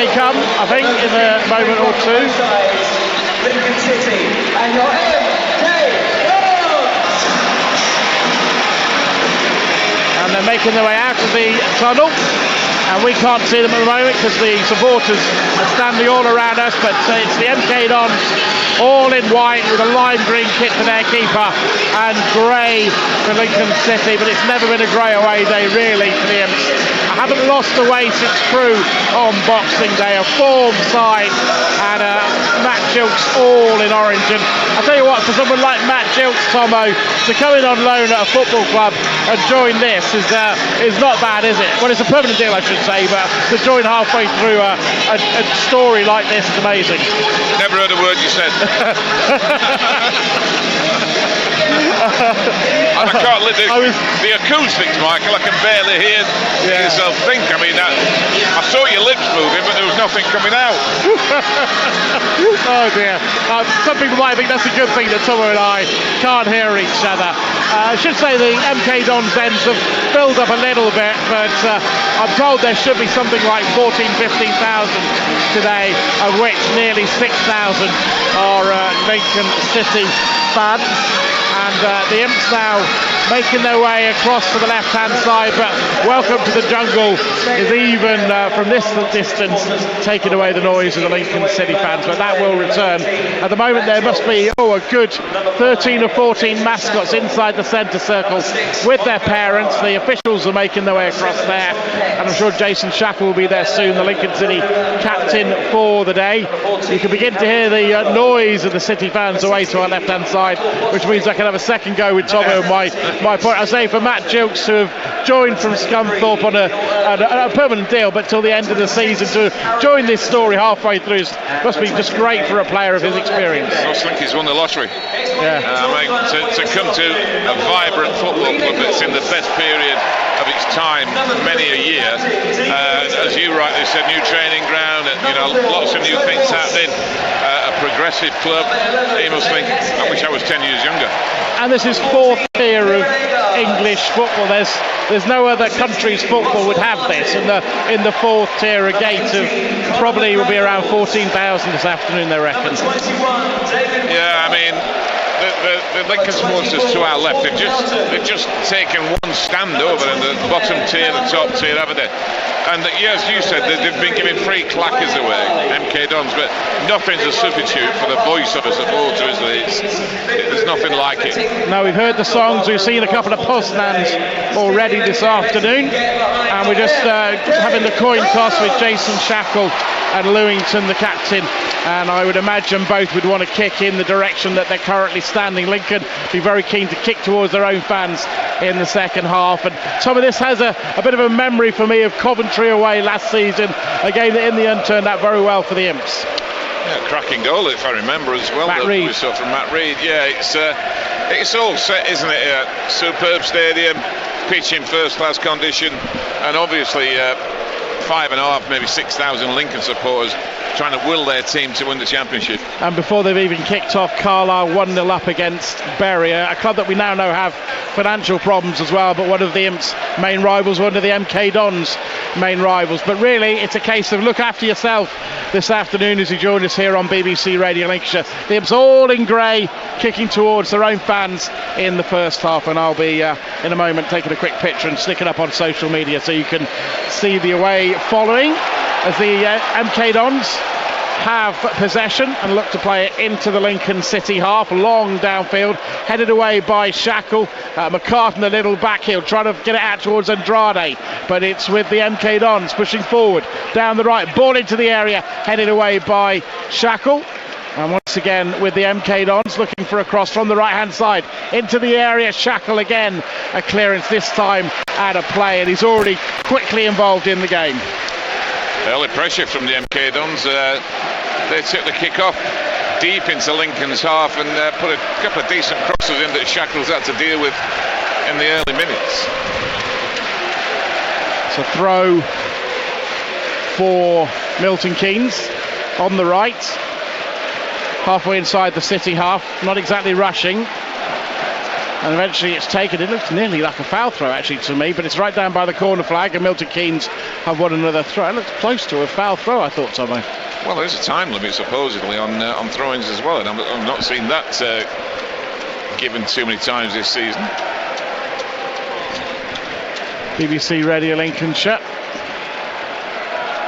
may come, I think, in a moment or two. Lincoln City and your MK Dons. And they're making their way out of the tunnel, and we can't see them at the moment because the supporters are standing all around us, but it's the MK Dons all in white with a lime green kit for their keeper and grey for Lincoln City, but it's never been a grey away day really for the Imps. I haven't lost away since Crewe on Boxing Day, a form side, and Matt Gilks all in orange. And I'll tell you what, for someone like Matt Gilks, Tomo, to come in on loan at a football club and join this is not bad, is it? Well, it's a permanent deal, I should say, but to join halfway through a story like this is amazing. Never heard a word you said. And I can't let the acoustics, Michael. I can barely hear yourself think. I mean, I saw your lips moving, but there was nothing coming out. Oh dear. Some people might think that's a good thing that Tomo and I can't hear each other. I should say the MK Dons ends have filled up a little bit, but I'm told there should be something like 14,000-15,000 today, of which nearly 6,000 are Lincoln City fans. And the Imps now making their way across to the left-hand side, but Welcome to the Jungle is even from this distance taking away the noise of the Lincoln City fans, but that will return. At the moment there must be a good 13 or 14 mascots inside the centre circle with their parents. The officials are making their way across there, and I'm sure Jason Shackle will be there soon, the Lincoln City captain for the day. You can begin to hear the noise of the City fans away to our left-hand side, which means I can have a second go with Tomo and my point. I say for Matt Gilks, who have joined from Scunthorpe on a permanent deal, but till the end of the season, to join this story halfway through must be just great for a player of his experience. I think he's won the lottery. Yeah. I mean, to come to a vibrant football club that's in the best period of its time, many a year, as you rightly said, new training ground, and lots of new things happening. A progressive club. He must think, I wish I was 10 years younger. And this is fourth tier of English football. There's no other country's football would have this, and in the fourth tier, a gate of probably will be around 14,000 this afternoon, they reckon. Yeah, I mean, the Lincoln supporters to our left, they've just taken one stand over in the bottom tier, the top tier, haven't they? And yes, you said that they've been giving free clackers away, MK Dons, but nothing's a substitute for the voice of a supporter, is there? There's nothing like it. No, we've heard the songs, we've seen a couple of Poznans already this afternoon, and we're just having the coin toss with Jason Shackle and Lewington, the captain, and I would imagine both would want to kick in the direction that they're currently standing. Lincoln be very keen to kick towards their own fans in the second half, and some of this has a bit of a memory for me of Coventry away last season, a game that in the end turned out very well for the Imps. Yeah, cracking goal if I remember as well. Matt Reed. We saw from Matt Reed. Yeah, it's all set, isn't it? A superb stadium, pitch in first class condition, and obviously 5,500, maybe 6,000 Lincoln supporters trying to will their team to win the championship. And before they've even kicked off, Carlisle 1-0 up against Bury, a club that we now know have financial problems as well, but one of the Imps' main rivals, one of the MK Dons' main rivals. But really, it's a case of look after yourself this afternoon as you join us here on BBC Radio Lincolnshire. The Imps all in grey, kicking towards their own fans in the first half, and I'll be in a moment taking a quick picture and sticking up on social media so you can see the away following as the MK Dons have possession and look to play it into the Lincoln City half, long downfield, headed away by Shackle. McCartan a little backhill, trying to get it out towards Andrade, but it's with the MK Dons pushing forward down the right, ball into the area, headed away by Shackle. And once again with the MK Dons looking for a cross from the right hand side into the area. Shackle again, a clearance, this time out of play, and he's already quickly involved in the game. Early pressure from the MK Dons. They took the kick off deep into Lincoln's half and put a couple of decent crosses in that Shackle's had to deal with in the early minutes. It's a throw for Milton Keynes on the right, halfway inside the City half, not exactly rushing. And eventually it's taken. It looks nearly like a foul throw actually to me, but it's right down by the corner flag, and Milton Keynes have won another throw. It looks close to a foul throw, I thought, Tommy. Well, there's a time limit supposedly on throw-ins as well, and I've not seen that given too many times this season. BBC Radio Lincolnshire,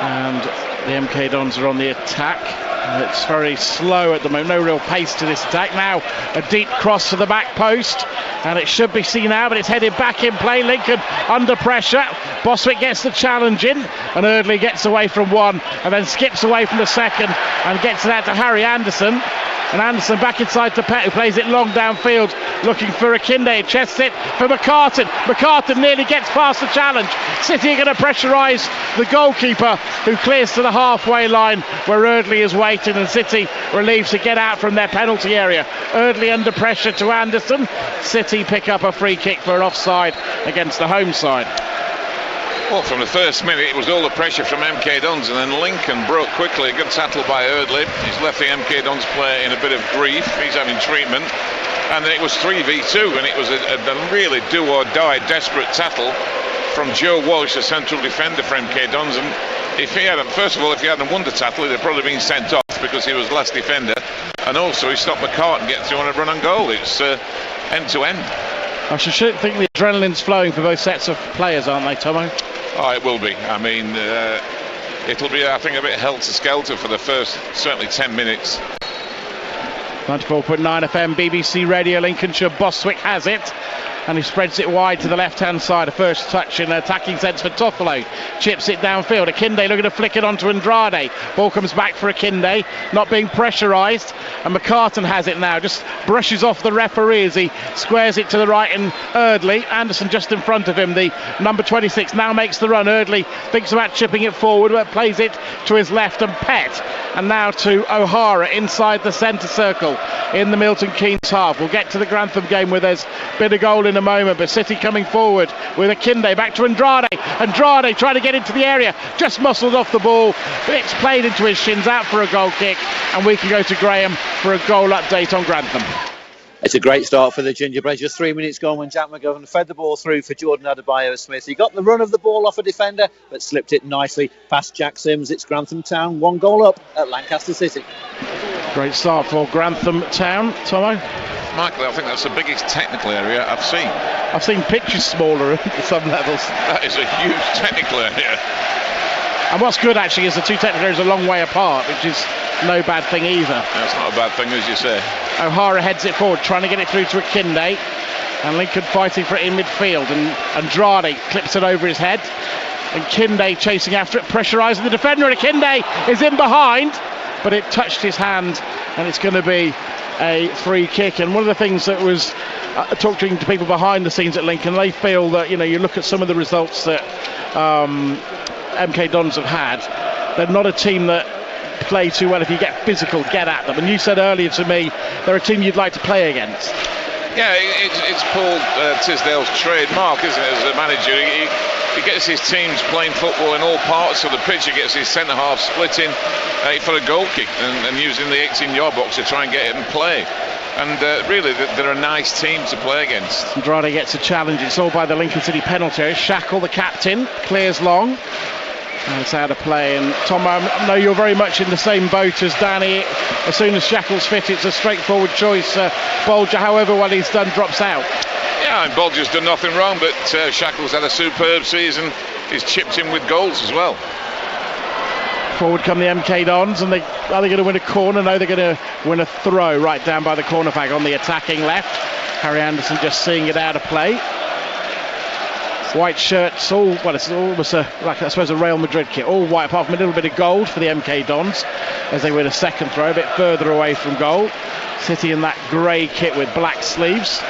and the MK Dons are on the attack. It's very slow at the moment, no real pace to this attack. Now a deep cross to the back post, and it should be seen now, but it's headed back in play. Lincoln under pressure. Bostwick gets the challenge in, and Eardley gets away from one and then skips away from the second and gets it out to Harry Anderson. And Anderson back inside to Pett, who plays it long downfield, looking for Akinde. Chests it for McCartan. McCartan nearly gets past the challenge. City are going to pressurise the goalkeeper, who clears to the halfway line where Eardley is waiting, and City relieved to get out from their penalty area. Eardley under pressure to Anderson. City pick up a free kick for an offside against the home side. Well, from the first minute, it was all the pressure from MK Dons, and then Lincoln broke quickly. A good tackle by Eardley. He's left the MK Dons player in a bit of grief. He's having treatment. And then it was 3v2, and it was a really do-or-die, desperate tackle from Joe Walsh, the central defender for MK Dons. And if he hadn't won the tackle, he'd have probably been sent off because he was last defender. And also, he stopped McCartan getting through on a run on goal. It's end-to-end. I should think the adrenaline's flowing for both sets of players, aren't they, Tomo? Oh, it will be. I mean, it'll be, I think, a bit helter-skelter for the first, certainly 10 minutes. 94.9 FM, BBC Radio Lincolnshire. Bostwick has it, and he spreads it wide to the left-hand side. A first touch in attacking sense for Toffolo. Chips it downfield. Akinde looking to flick it onto Andrade. Ball comes back for Akinde, not being pressurised, and McCartan has it now. Just brushes off the referee as he squares it to the right, and Eardley. Anderson just in front of him. The number 26 now makes the run. Eardley thinks about chipping it forward, but plays it to his left, and Pett. And now to O'Hara inside the centre circle in the Milton Keynes half. We'll get to the Grantham game where there's been a goal in a moment, but City coming forward with Akinde back to Andrade. Andrade trying to get into the area, just muscled off the ball. It's played into his shins, out for a goal kick, and we can go to Graham for a goal update on Grantham. It's a great start for the Gingerbread. Just 3 minutes gone when Jack McGovern fed the ball through for Jordan Adebayo-Smith. He got the run of the ball off a defender, but slipped it nicely past Jack Sims. It's Grantham Town, 1 goal up at Lancaster City. Great start for Grantham Town, Tomo. Michael, I think that's the biggest technical area I've seen. I've seen pitches smaller at some levels. That is a huge technical area. And what's good actually is the two technical areas are a long way apart, which is no bad thing either. That's not a bad thing, as you say. O'Hara heads it forward, trying to get it through to Akinde, and Lincoln fighting for it in midfield, and Andrade clips it over his head, and Akinde chasing after it, pressurising the defender, and Akinde is in behind, but it touched his hand, and it's going to be a free kick. And one of the things that was talking to people behind the scenes at Lincoln, they feel that, you know, you look at some of the results that MK Dons have had, they're not a team that play too well. If you get physical, get at them. And you said earlier to me they're a team you'd like to play against. Yeah, it's Paul Tisdale's trademark, isn't it, as a manager. He gets his teams playing football in all parts of the pitch. He gets his centre half splitting for a goal kick and using the 18-yard box to try and get it in play. And really, they're a nice team to play against. Andrade gets a challenge. It's all by the Lincoln City penalty area. Shackle, the captain, clears long. And it's out of play. And Tom, I know you're very much in the same boat as Danny. As soon as Shackle's fit, it's a straightforward choice. Bolger, however well he's done, drops out. Yeah, and Bolger's done nothing wrong, but Shackle's had a superb season. He's chipped in with goals as well. Forward come the MK Dons, and are they going to win a corner? No, they're going to win a throw right down by the corner flag on the attacking left. Harry Anderson just seeing it out of play. White shirts, it's almost like I suppose a Real Madrid kit, all white apart from a little bit of gold for the MK Dons as they win a second throw, a bit further away from goal. City in that grey kit with black sleeves,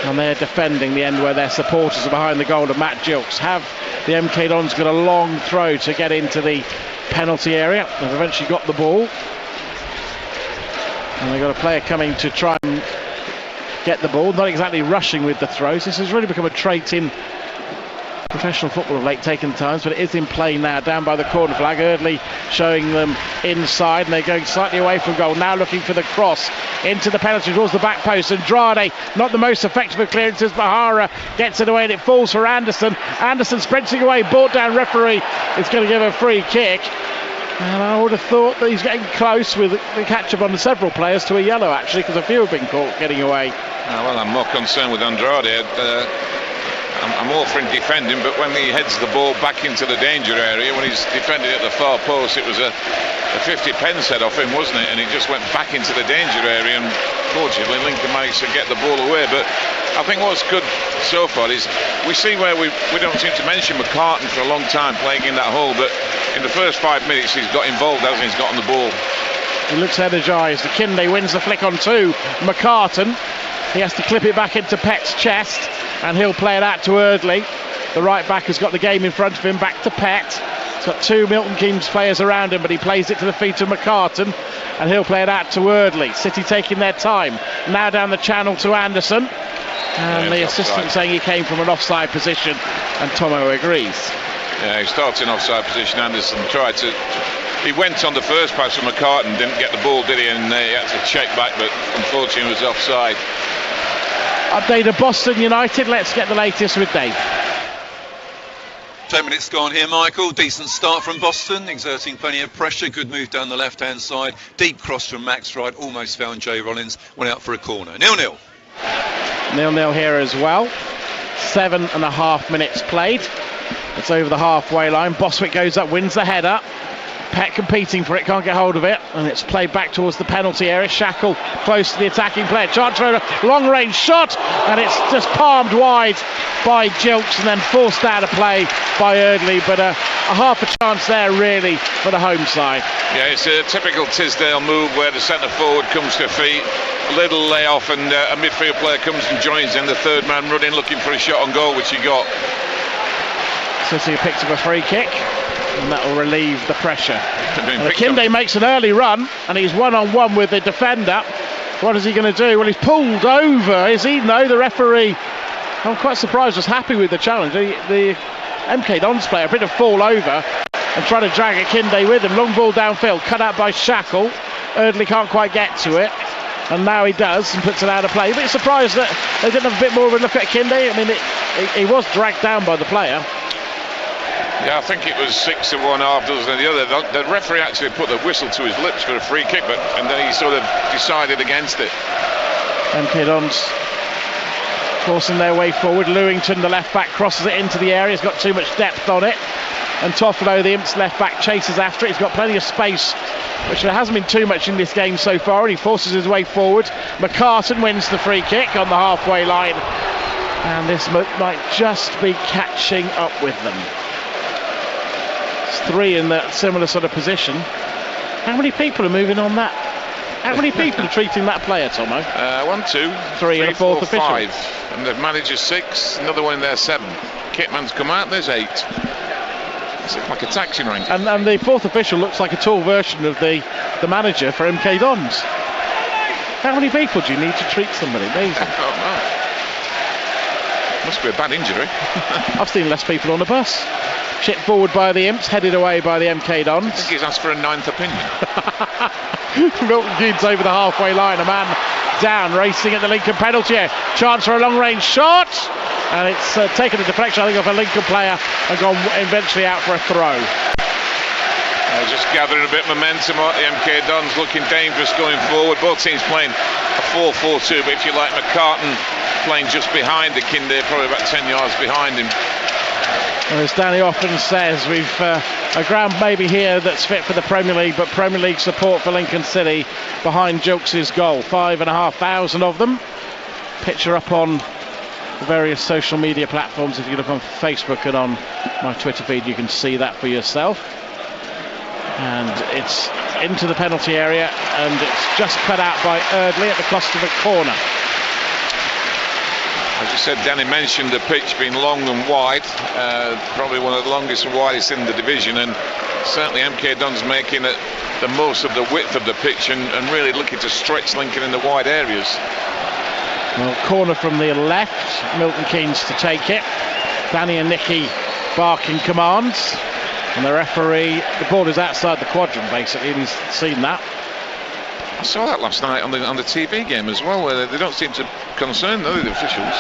and they're defending the end where their supporters are behind the goal, and Matt Gilks. Have the MK Dons got a long throw to get into the penalty area. They've eventually got the ball, and they've got a player coming to try and get the ball, not exactly rushing with the throws. This has really become a trait in professional football of late taken times, but it is in play now, down by the corner flag. Eardley showing them inside, and they're going slightly away from goal, now looking for the cross into the penalty towards the back post. Andrade, not the most effective of clearances. Bahara gets it away, and it falls for Anderson. Anderson sprinting away, brought down. Referee is going to give a free kick, and I would have thought that he's getting close with the catch up on several players to a yellow, actually, because a few have been caught getting away. Well, I'm more concerned with Andrade. I'm all for him defending, but when he heads the ball back into the danger area, when he's defending at the far post, it was a 50-pence head off him, wasn't it? And he just went back into the danger area, and fortunately Lincoln managed to get the ball away. But I think what's good so far is we see where we don't seem to mention McCartan for a long time playing in that hole, but in the first 5 minutes he's got involved, hasn't he? He's got on the ball. He looks energised. Kinde wins the flick on 2. McCartan, he has to clip it back into Pett's chest, and he'll play it out to Eardley. The right back has got the game in front of him. Back to Pett. He's got 2 Milton Keynes players around him, but he plays it to the feet of McCartan, and he'll play it out to Eardley. City taking their time. Now down the channel to Anderson, and the assistant saying he came from an offside position, and Tomo agrees. Yeah, he starts in offside position. Anderson tried to. He went on the first pass from McCartan, didn't get the ball, did he? And he had to check back, but unfortunately it was offside. Update of Boston United. Let's get the latest with Dave. 10 minutes gone here, Michael. Decent start from Boston, exerting plenty of pressure. Good move down the left-hand side. Deep cross from Max Wright. Almost found Jay Rollins. Went out for a corner. 0-0. 0-0 here as well. 7.5 minutes played. It's over the halfway line. Boswick goes up, wins the header. Pett competing for it, can't get hold of it, and it's played back towards the penalty area. Shackle close to the attacking player. Chance for a long range shot, and it's just palmed wide by Gilks and then forced out of play by Eardley, but a half a chance there really for the home side. Yeah, it's a typical Tisdale move where the centre forward comes to feet, a little layoff, and a midfield player comes and joins in, the third man running looking for a shot on goal, which he got. City picked up a free kick, and that will relieve the pressure. Kinde makes an early run, and he's one-on-one with the defender. What is he going to do? Well, he's pulled over, is he? No, the referee, I'm quite surprised, was happy with the challenge. The MK Dons player, a bit of fall over and trying to drag a Kinde with him. Long ball downfield, cut out by Shackle. Eardley can't quite get to it, and now he does and puts it out of play. But surprised that they didn't have a bit more of a look at Kinde. I mean, he was dragged down by the player. Yeah, I think it was 6 to 1, half dozen of the other. The referee actually put the whistle to his lips for a free kick, and then he sort of decided against it. MK Dons forcing their way forward. Lewington, the left back, crosses it into the area. He's got too much depth on it, and Toffolo, the Imps left back, chases after it. He's got plenty of space, which there hasn't been too much in this game so far, and he forces his way forward. McCartan wins the free kick on the halfway line, and this might just be catching up with them. 3 in that similar sort of position. How many people are moving on that? How many people are treating that player, Tomo? 1, 2, 3 and a fourth official. 5, and the manager's 6. Another one in there, 7. Kitman's come out. There's 8. It's like a taxi rank. And the fourth official looks like a tall version of the manager for MK Dons. How many people do you need to treat somebody? Amazing. Must be a bad injury. I've seen less people on a bus. Chipped forward by the Imps, headed away by the MK Dons. I think he's asked for a 9th opinion. Milton Keynes over the halfway line, a man down, racing at the Lincoln penalty area. Chance for a long range shot, and it's taken a deflection, I think, off a Lincoln player and gone eventually out for a throw. Just gathering a bit of momentum. The MK Dons looking dangerous going forward. Both teams playing a 4-4-2, but if you like, McCartan playing just behind the Kinde, probably about 10 yards behind him. As Danny often says, we've a ground maybe here that's fit for the Premier League, but Premier League support for Lincoln City behind Gilks' goal. 5,500 of them. Picture up on the various social media platforms. If you look on Facebook and on my Twitter feed, you can see that for yourself. And it's into the penalty area, and it's just cut out by Eardley at the cost of a corner. As you said, Danny mentioned the pitch being long and wide, probably one of the longest and widest in the division, and certainly MK Dons making it the most of the width of the pitch and really looking to stretch Lincoln in the wide areas. Well, corner from the left, Milton Keynes to take it. Danny and Nicky barking commands, and the referee, the ball is outside the quadrant basically, and he's seen that. I saw that last night on the TV game as well, where they don't seem to concern the officials.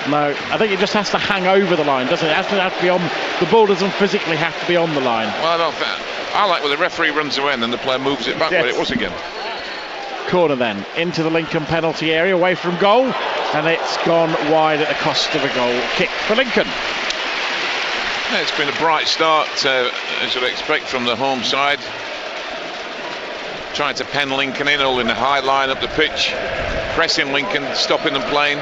No, I think it just has to hang over the line, doesn't it? It has to be on. The ball doesn't physically have to be on the line. Well, I don't think. I like when the referee runs away and then the player moves it back where it was again. Corner then into the Lincoln penalty area, away from goal, and it's gone wide at the cost of a goal kick for Lincoln. Yeah, it's been a bright start, as you'd expect from the home side. Trying to pen Lincoln in, holding the high line up the pitch, pressing Lincoln, stopping them playing.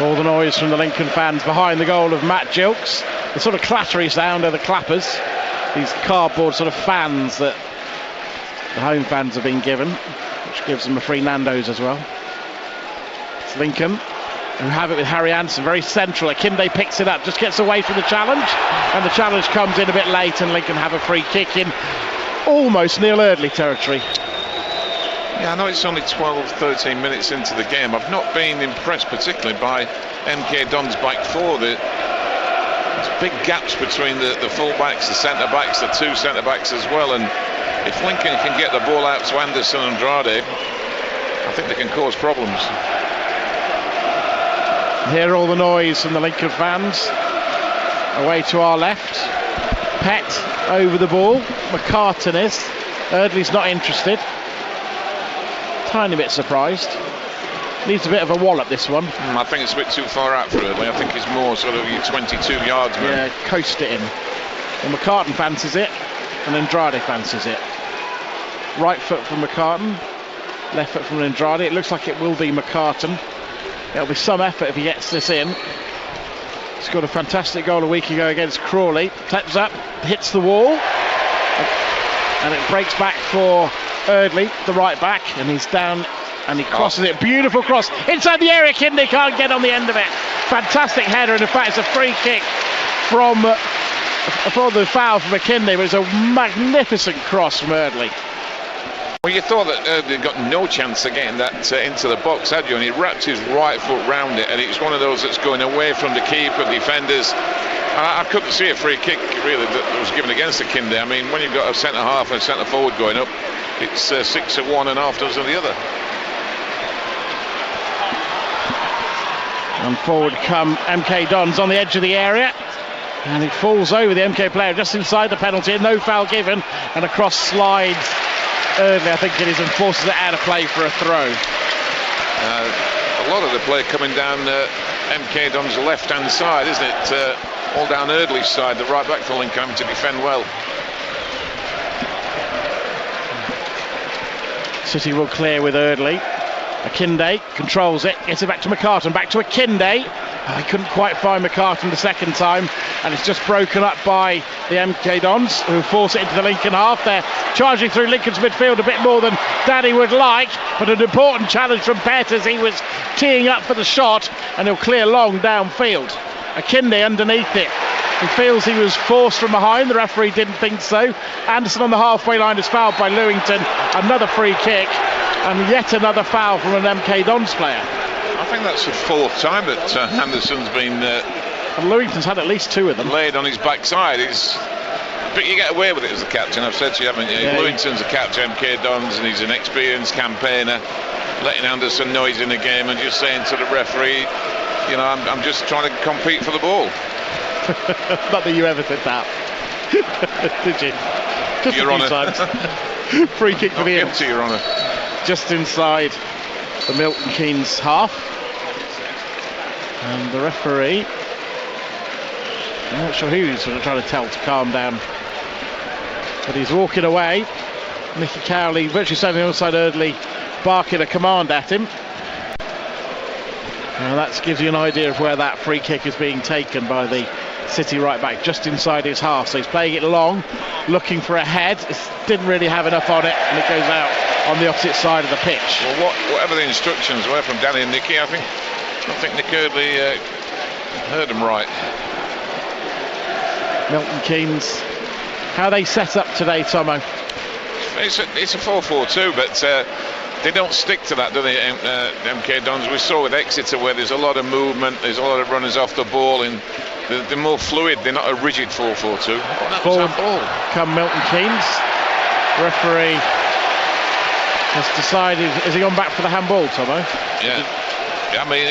All the noise from the Lincoln fans behind the goal of Matt Gilks. The sort of clattery sound of the clappers. These cardboard sort of fans that the home fans have been given, which gives them a free Nando's as well. It's Lincoln who have it with Harry Anson, very central. Akinde picks it up, just gets away from the challenge, and the challenge comes in a bit late, and Lincoln have a free kick in almost Neil Eardley territory. Yeah, I know it's only 12-13 minutes into the game. I've not been impressed particularly by MK Don's back four. There's big gaps between the full-backs, the centre-backs, the two centre-backs as well, and if Lincoln can get the ball out to Anderson and Andrade, I think they can cause problems. Hear all the noise from the Lincoln fans. Away to our left. Pett over the ball. McCartan is. Eardley's not interested. Tiny bit surprised. Needs a bit of a wallop, this one. I think it's a bit too far out for Eardley. I think he's more sort of your 22 yards man. Yeah, coast it in. Well, McCartan fancies it, and Andrade fancies it. Right foot from McCartan, left foot from Andrade. It looks like it will be McCartan. It'll be some effort if he gets this in. Scored a fantastic goal a week ago against Crawley. Steps up, hits the wall, and it breaks back for Eardley, the right back, and he's down and he crosses it. Beautiful cross inside the area. Akinde can't get on the end of it. Fantastic header, and in fact it's a free kick from for the foul from Akinde, but it's a magnificent cross from Eardley. Well, you thought that Eardley got no chance of getting that into the box, had you? And he wrapped his right foot round it, and it's one of those that's going away from the keeper, defenders. I couldn't see a free kick really that was given against Akinde. I mean, when you've got a centre half and a centre forward going up, it's 6 of one and half dozen of the other. And forward come MK Dons on the edge of the area, and he falls over the MK player just inside the penalty. No foul given, and across slides Eardley, I think it is, and forces it out of play for a throw. A lot of the play coming down MK Don's left hand side, isn't it? All down Eardley's side, the right back for Lincoln having to defend well. City will clear with Eardley. Akinde controls it, gets it back to McCartan, back to Akinde. He couldn't quite find McCartan the second time, and it's just broken up by the MK Dons, who force it into the Lincoln half. They're charging through Lincoln's midfield a bit more than Danny would like, but an important challenge from Pett as he was teeing up for the shot, and he'll clear long downfield. Akinde underneath it. He feels he was forced from behind. The referee didn't think so. Anderson on the halfway line is fouled by Lewington. Another free kick, and yet another foul from an MK Dons player. I think that's the fourth time that Anderson's been and Lewington's had at least two of them. Laid on his backside. But you get away with it as a captain. I've said to you, haven't you? Yeah, Lewington's a captain, MK Dons, and he's an experienced campaigner. Letting Anderson know he's in the game and just saying to the referee, you know, I'm just trying to compete for the ball. Not that you ever did that. Did you? Just Your a few Honour. times. Free kick for the Imps. Your Honour. Just inside the Milton Keynes half. And the referee, I'm not sure who he's sort of trying to tell to calm down, but he's walking away. Nicky Cowley virtually standing outside Eardley, barking a command at him. Now that gives you an idea of where that free kick is being taken by the City right back, just inside his half. So he's playing it long, looking for a head. It didn't really have enough on it, and it goes out on the opposite side of the pitch. Well, whatever the instructions were from Danny and Nicky, I don't think Nick Eardley heard them right. Milton Keynes, how are they set up today, Tomo? It's a 4-4-2, but they don't stick to that, do they, MK Dons? We saw with Exeter where there's a lot of movement, there's a lot of runners off the ball, and they're more fluid. They're not a rigid 4-4-2. Forward come Milton Keynes. Referee has decided. Has he gone back for the handball, Tomo? Yeah. I mean,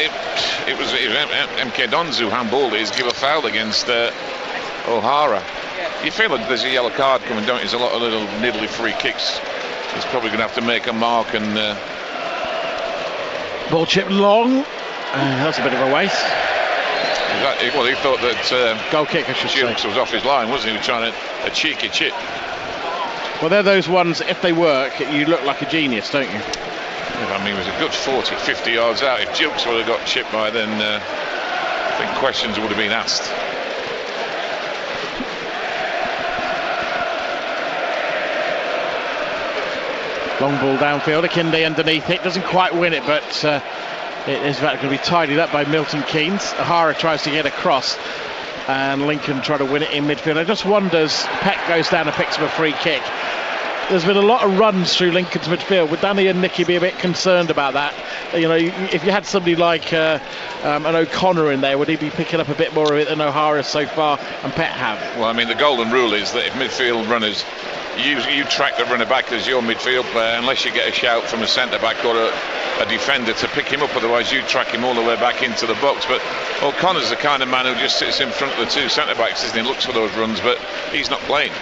it was MK Dons who handballed it. He's give a foul against O'Hara. You feel like there's a yellow card coming, don't you? There's a lot of little niddly free kicks. He's probably going to have to make a mark and. Ball chipped long. That's a bit of a waste. Well, he thought that goal kick, I should say. Jukes was off his line, wasn't he? He was trying a cheeky chip. Well, they're those ones, if they work, you look like a genius, don't you? I mean, it was a good 40, 50 yards out. If Jukes would have got chipped by then, I think questions would have been asked. Long ball downfield, Akinde underneath it, doesn't quite win it, but it is going to be tidied up by Milton Keynes. O'Hara tries to get across, and Lincoln try to win it in midfield. I just wonder, as Peck goes down and picks up a free kick, there's been a lot of runs through Lincoln's midfield. Would Danny and Nicky be a bit concerned about that? You know, if you had somebody like an O'Connor in there, would he be picking up a bit more of it than O'Hara so far and Peck have? Well, I mean, the golden rule is that if midfield runners, you track the runner back as your midfield player, unless you get a shout from a centre back or a defender to pick him up. Otherwise, you track him all the way back into the box. But O'Connor's the kind of man who just sits in front of the two centre backs, isn't he? Looks for those runs, but he's not playing.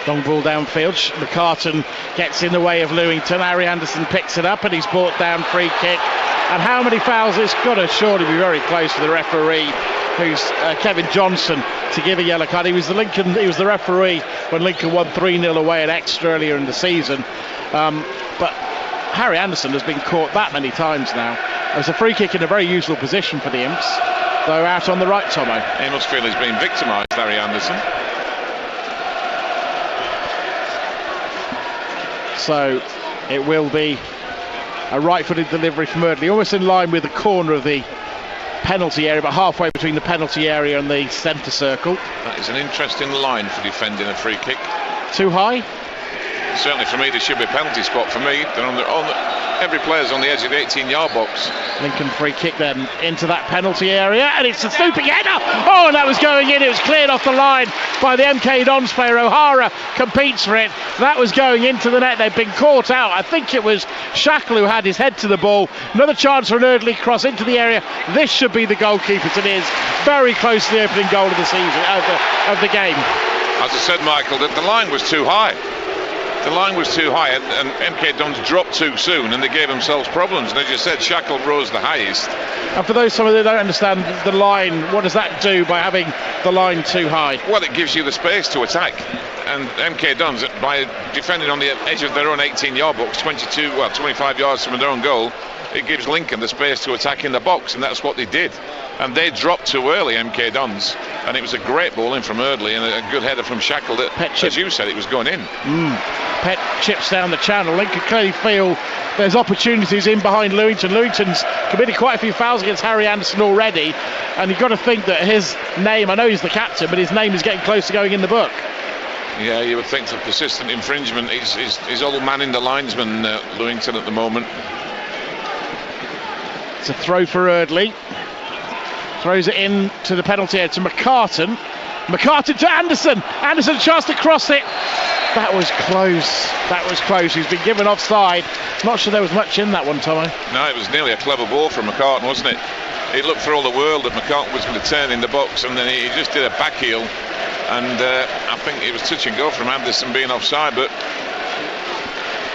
Long ball downfield. McCartan gets in the way of Lewington. Harry Anderson picks it up and he's brought down, free kick. And how many fouls? It's got to surely be very close for the referee, who's Kevin Johnson, to give a yellow card. He was the referee when Lincoln won 3-0 away at Exeter earlier in the season. But Harry Anderson has been caught that many times now. It was a free kick in a very useful position for the Imps, though out on the right, Tomo. He must feel he's been victimised, Harry Anderson. So it will be a right-footed delivery from Eardley, almost in line with the corner of the penalty area, but halfway between the penalty area and the centre circle. That is an interesting line for defending a free kick. Too high? Certainly for me, there should be a penalty spot for me. They're every player's on the edge of the 18-yard box. Lincoln free kick then into that penalty area, and it's a swooping header. Oh, and that was going in. It was cleared off the line by the MK Dons player. O'Hara competes for it. That was going into the net. They've been caught out. I think it was Shackle who had his head to the ball. Another chance for an Eardley cross into the area. This should be the goalkeeper's. It is very close to the opening goal of the season, of the game. As I said, Michael, that the line was too high. The line was too high, and MK Dons dropped too soon, and they gave themselves problems. And as you said, Shackle rose the highest. And for those that don't understand the line, what does that do by having the line too high? Well, it gives you the space to attack. And MK Dons, by defending on the edge of their own 18-yard box, 25 yards from their own goal, it gives Lincoln the space to attack in the box, and that's what they did. And they dropped too early, MK Dons, and it was a great ball in from Eardley and a good header from Shackle that, as you said, it was going in. Pett chips down the channel. Lincoln clearly feel there's opportunities in behind Lewington. Lewington's committed quite a few fouls against Harry Anderson already, and you've got to think that his name, I know he's the captain, but his name is getting close to going in the book. Yeah, you would think for persistent infringement, he's old man in the linesman, Lewington, at the moment. It's a throw for Eardley. Throws it in to the penalty area to McCartan. McCartan to Anderson. Anderson chance to cross it. That was close. That was close. He's been given offside. Not sure there was much in that one, Tommy. No, it was nearly a clever ball from McCartan, wasn't it? It looked for all the world that McCartan was going to turn in the box, and then he just did a back heel. And I think it was touch and go from Anderson being offside, but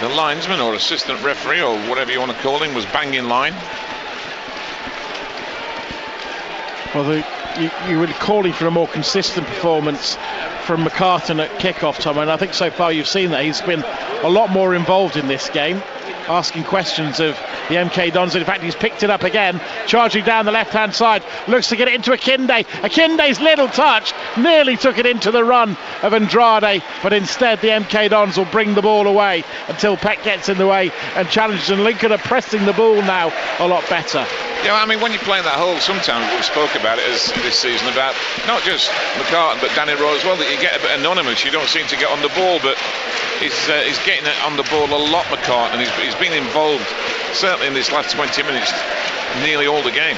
the linesman or assistant referee or whatever you want to call him was banging line. Well, you were calling for a more consistent performance from McCartan at kick-off, Tom, and I think so far you've seen that. He's been a lot more involved in this game, asking questions of the MK Dons. In fact, he's picked it up again, charging down the left-hand side, looks to get it into Akinde. Akinde's little touch nearly took it into the run of Andrade, but instead the MK Dons will bring the ball away until Peck gets in the way and challenges, and Lincoln are pressing the ball now a lot better. Yeah, I mean, when you play in that hole, sometimes we spoke about it as this season, about not just McCartan but Danny Rowe as well, that you get a bit anonymous. You don't seem to get on the ball, but he's getting on the ball a lot, McCartan, and he's he's been involved, certainly in this last 20 minutes, nearly all the game.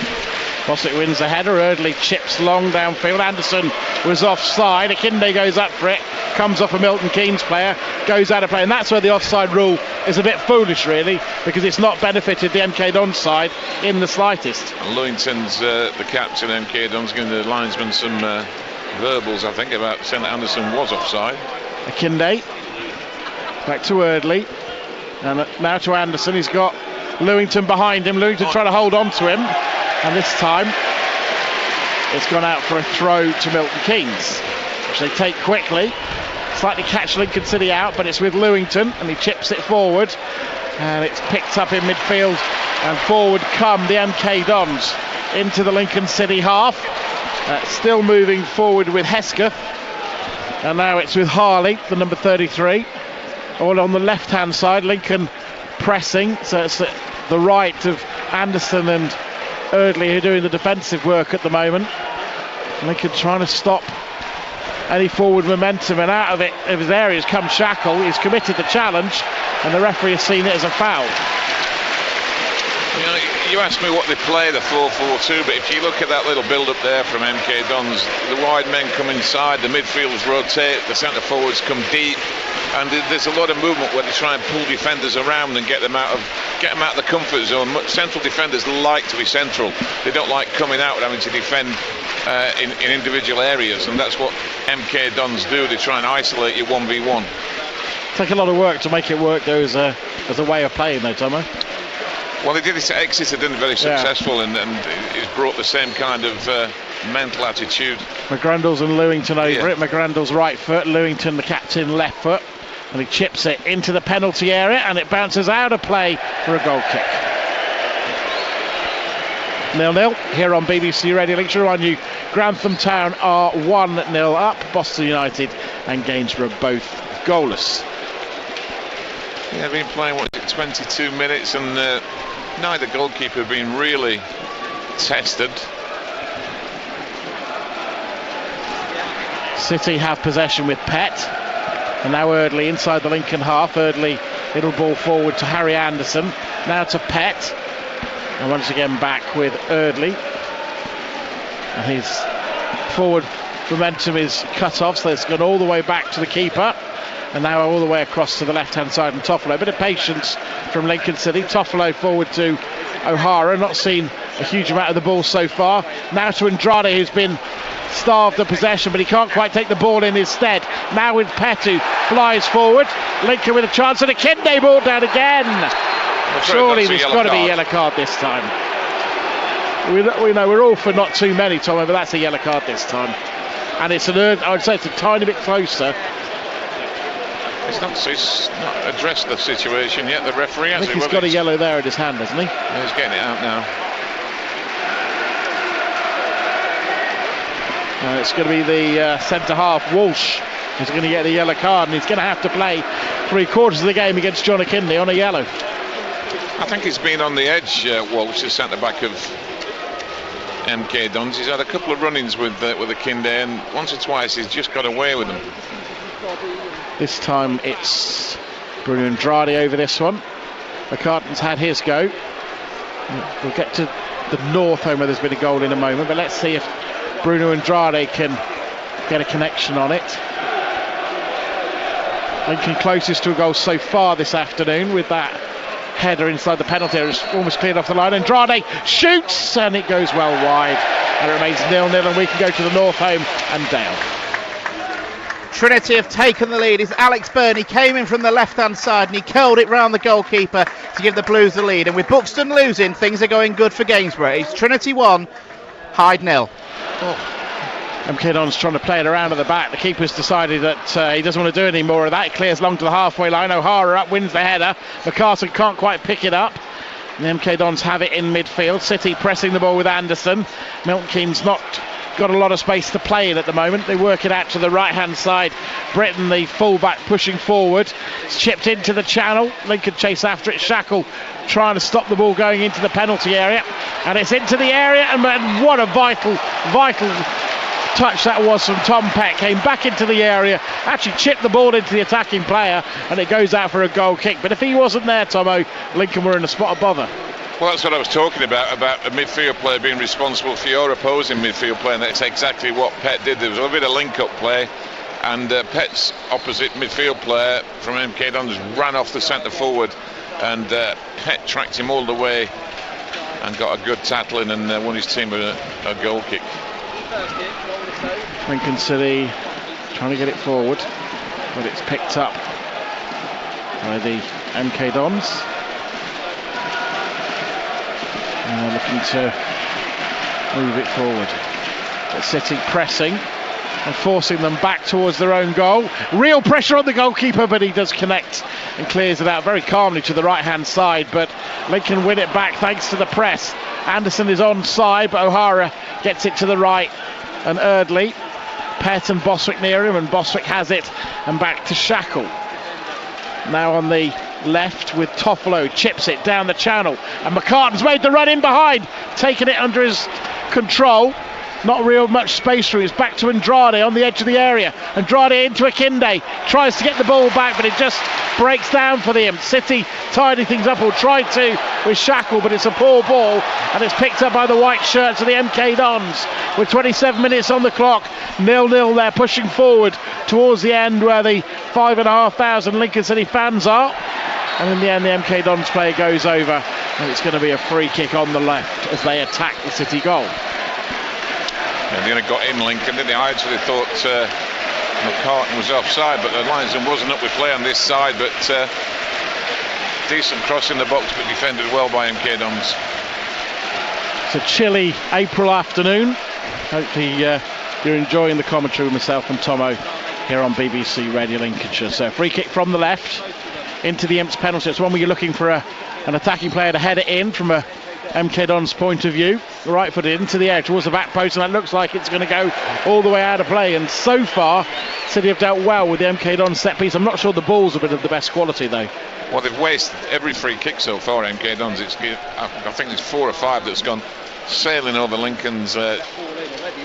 Boswick wins the header. Eardley chips long downfield. Anderson was offside. Akinde goes up for it. Comes off a Milton Keynes player. Goes out of play. And that's where the offside rule is a bit foolish, really, because it's not benefited the MK Dons side in the slightest. And Lewington's the captain, MK Dons, giving the linesman some verbals, I think, about saying that Anderson was offside. Akinde. Back to Eardley. And now to Anderson. He's got Lewington behind him. Lewington trying to hold on to him. And this time it's gone out for a throw to Milton Keynes, which they take quickly. Slightly catch Lincoln City out, but it's with Lewington, and he chips it forward, and it's picked up in midfield, and forward come the MK Dons into the Lincoln City half. Still moving forward with Hesketh, and now it's with Harley, the number 33. All on the left hand side, Lincoln pressing, so it's the right of Anderson and Eardley who are doing the defensive work at the moment. Lincoln trying to stop any forward momentum, and out of his areas comes Shackle. He's committed the challenge, and the referee has seen it as a foul. You know, you asked me what they play, the 4-4-2, but if you look at that little build-up there from MK Dons, the wide men come inside, the midfielders rotate, the centre forwards come deep, and there's a lot of movement where they try and pull defenders around and get them out of the comfort zone. Central defenders like to be central. They don't like coming out and having to defend in individual areas, and that's what MK Dons do. They try and isolate you 1v1. Take a lot of work to make it work, though, as a way of playing, though, Tomo. Well, they did it at Exeter, didn't very successful, and it's brought the same kind of mental attitude. McGrandles and Lewington over it. McGrandles right foot, Lewington the captain left foot, and he chips it into the penalty area, and it bounces out of play for a goal kick. 0-0 here on BBC Radio Link. To remind you, Grantham Town are 1-0 up. Boston United and Gainsborough both goalless. Yeah, they've been playing 22 minutes, and neither goalkeeper have been really tested. City have possession with Pett, and now Eardley inside the Lincoln half. Eardley, little ball forward to Harry Anderson, now to Pett, and once again back with Eardley, and his forward momentum is cut off, so it's gone all the way back to the keeper, and now all the way across to the left hand side, and Toffolo. A bit of patience from Lincoln City. Toffolo forward to O'Hara, not seen a huge amount of the ball so far. Now to Andrade, who's been starved of possession, but he can't quite take the ball in his stead. Now with Petu, flies forward. Lincoln with a chance, and Akinde ball down again. Surely there's got to be a yellow card this time. We know we're all for not too many, Tom, but that's a yellow card this time. And it's I would say it's a tiny bit closer. It's not addressed the situation yet. The referee has. I think he's got a yellow there in his hand, hasn't he? Yeah, he's getting it out now. It's going to be the centre half, Walsh, who's going to get the yellow card, and he's going to have to play 3/4 of the game against John Akinde on a yellow. I think he's been on the edge, Walsh, the centre back of MK Dons. He's had a couple of run-ins with Akinde, and once or twice he's just got away with them. This time it's Bruno Andrade over this one. McCartan's had his go. We'll get to the north home where there's been a goal in a moment, but let's see if Bruno Andrade can get a connection on it. Lincoln closest to a goal so far this afternoon with that header inside the penalty area. It's almost cleared off the line. Andrade shoots, and it goes well wide, and it remains 0-0, and we can go to the north home and Dale. Trinity have taken the lead. It's Alex Byrne. He came in from the left-hand side and he curled it round the goalkeeper to give the Blues the lead. And with Buxton losing, things are going good for Gainsborough. It's Trinity 1, Hyde 0. MK Dons trying to play it around at the back. The keeper's decided that he doesn't want to do any more of that. He clears long to the halfway line. O'Hara up, wins the header. McCartan can't quite pick it up. The MK Dons have it in midfield. City pressing the ball with Anderson. Milton Keynes not got a lot of space to play in at the moment. They work it out to the right hand side. Britton, the fullback, pushing forward. It's chipped into the channel. Lincoln chase after it. Shackle trying to stop the ball going into the penalty area, and it's into the area, and what a vital touch that was from Tom Pett. Came back into the area, actually chipped the ball into the attacking player, and it goes out for a goal kick. But if he wasn't there, Tomo, Lincoln were in a spot above her. Well, that's what I was talking about a midfield player being responsible for your opposing midfield player, and that's exactly what Pett did. There was a little bit of link-up play, and Pett's opposite midfield player from MK Dons ran off the centre forward, and Pett tracked him all the way and got a good tackle in and won his team with a goal kick. Lincoln City trying to get it forward, but it's picked up by the MK Dons. Looking to move it forward. But City pressing and forcing them back towards their own goal. Real pressure on the goalkeeper, but he does connect and clears it out very calmly to the right hand side. But Lincoln win it back thanks to the press. Anderson is onside, but O'Hara gets it to the right, and Eardley, Pett and Boswick near him, and Boswick has it and back to Shackle. Now on the left with Toffolo, chips it down the channel, and McCartan's made the run in behind, taken it under his control. Not real much space through. It's back to Andrade on the edge of the area. Andrade into Akinde, tries to get the ball back, but it just breaks down for them. City tidy things up, or tried to with Shackle, but it's a poor ball, and it's picked up by the white shirts of the MK Dons with 27 minutes on the clock. 0-0 there, pushing forward towards the end where the 5,500 Lincoln City fans are. And in the end, the MK Dons player goes over, and it's going to be a free kick on the left as they attack the City goal. And they got in Lincoln, didn't they? I actually thought McCartan was offside, but the linesman wasn't up with play on this side. But decent cross in the box, but defended well by MK Dons. It's a chilly April afternoon. Hopefully you're enjoying the commentary with myself and Tomo here on BBC Radio Lincolnshire. So free kick from the left into the Imps penalty. It's one where you're looking for an attacking player to head it in from a MK Dons point of view. Right foot into the air towards the back post, and that looks like it's going to go all the way out of play. And so far, City have dealt well with the MK Dons set piece. I'm not sure the ball's a bit of the best quality though. Well, they've wasted every free kick so far, MK Dons. I think there's 4 or 5 that's gone sailing over Lincoln's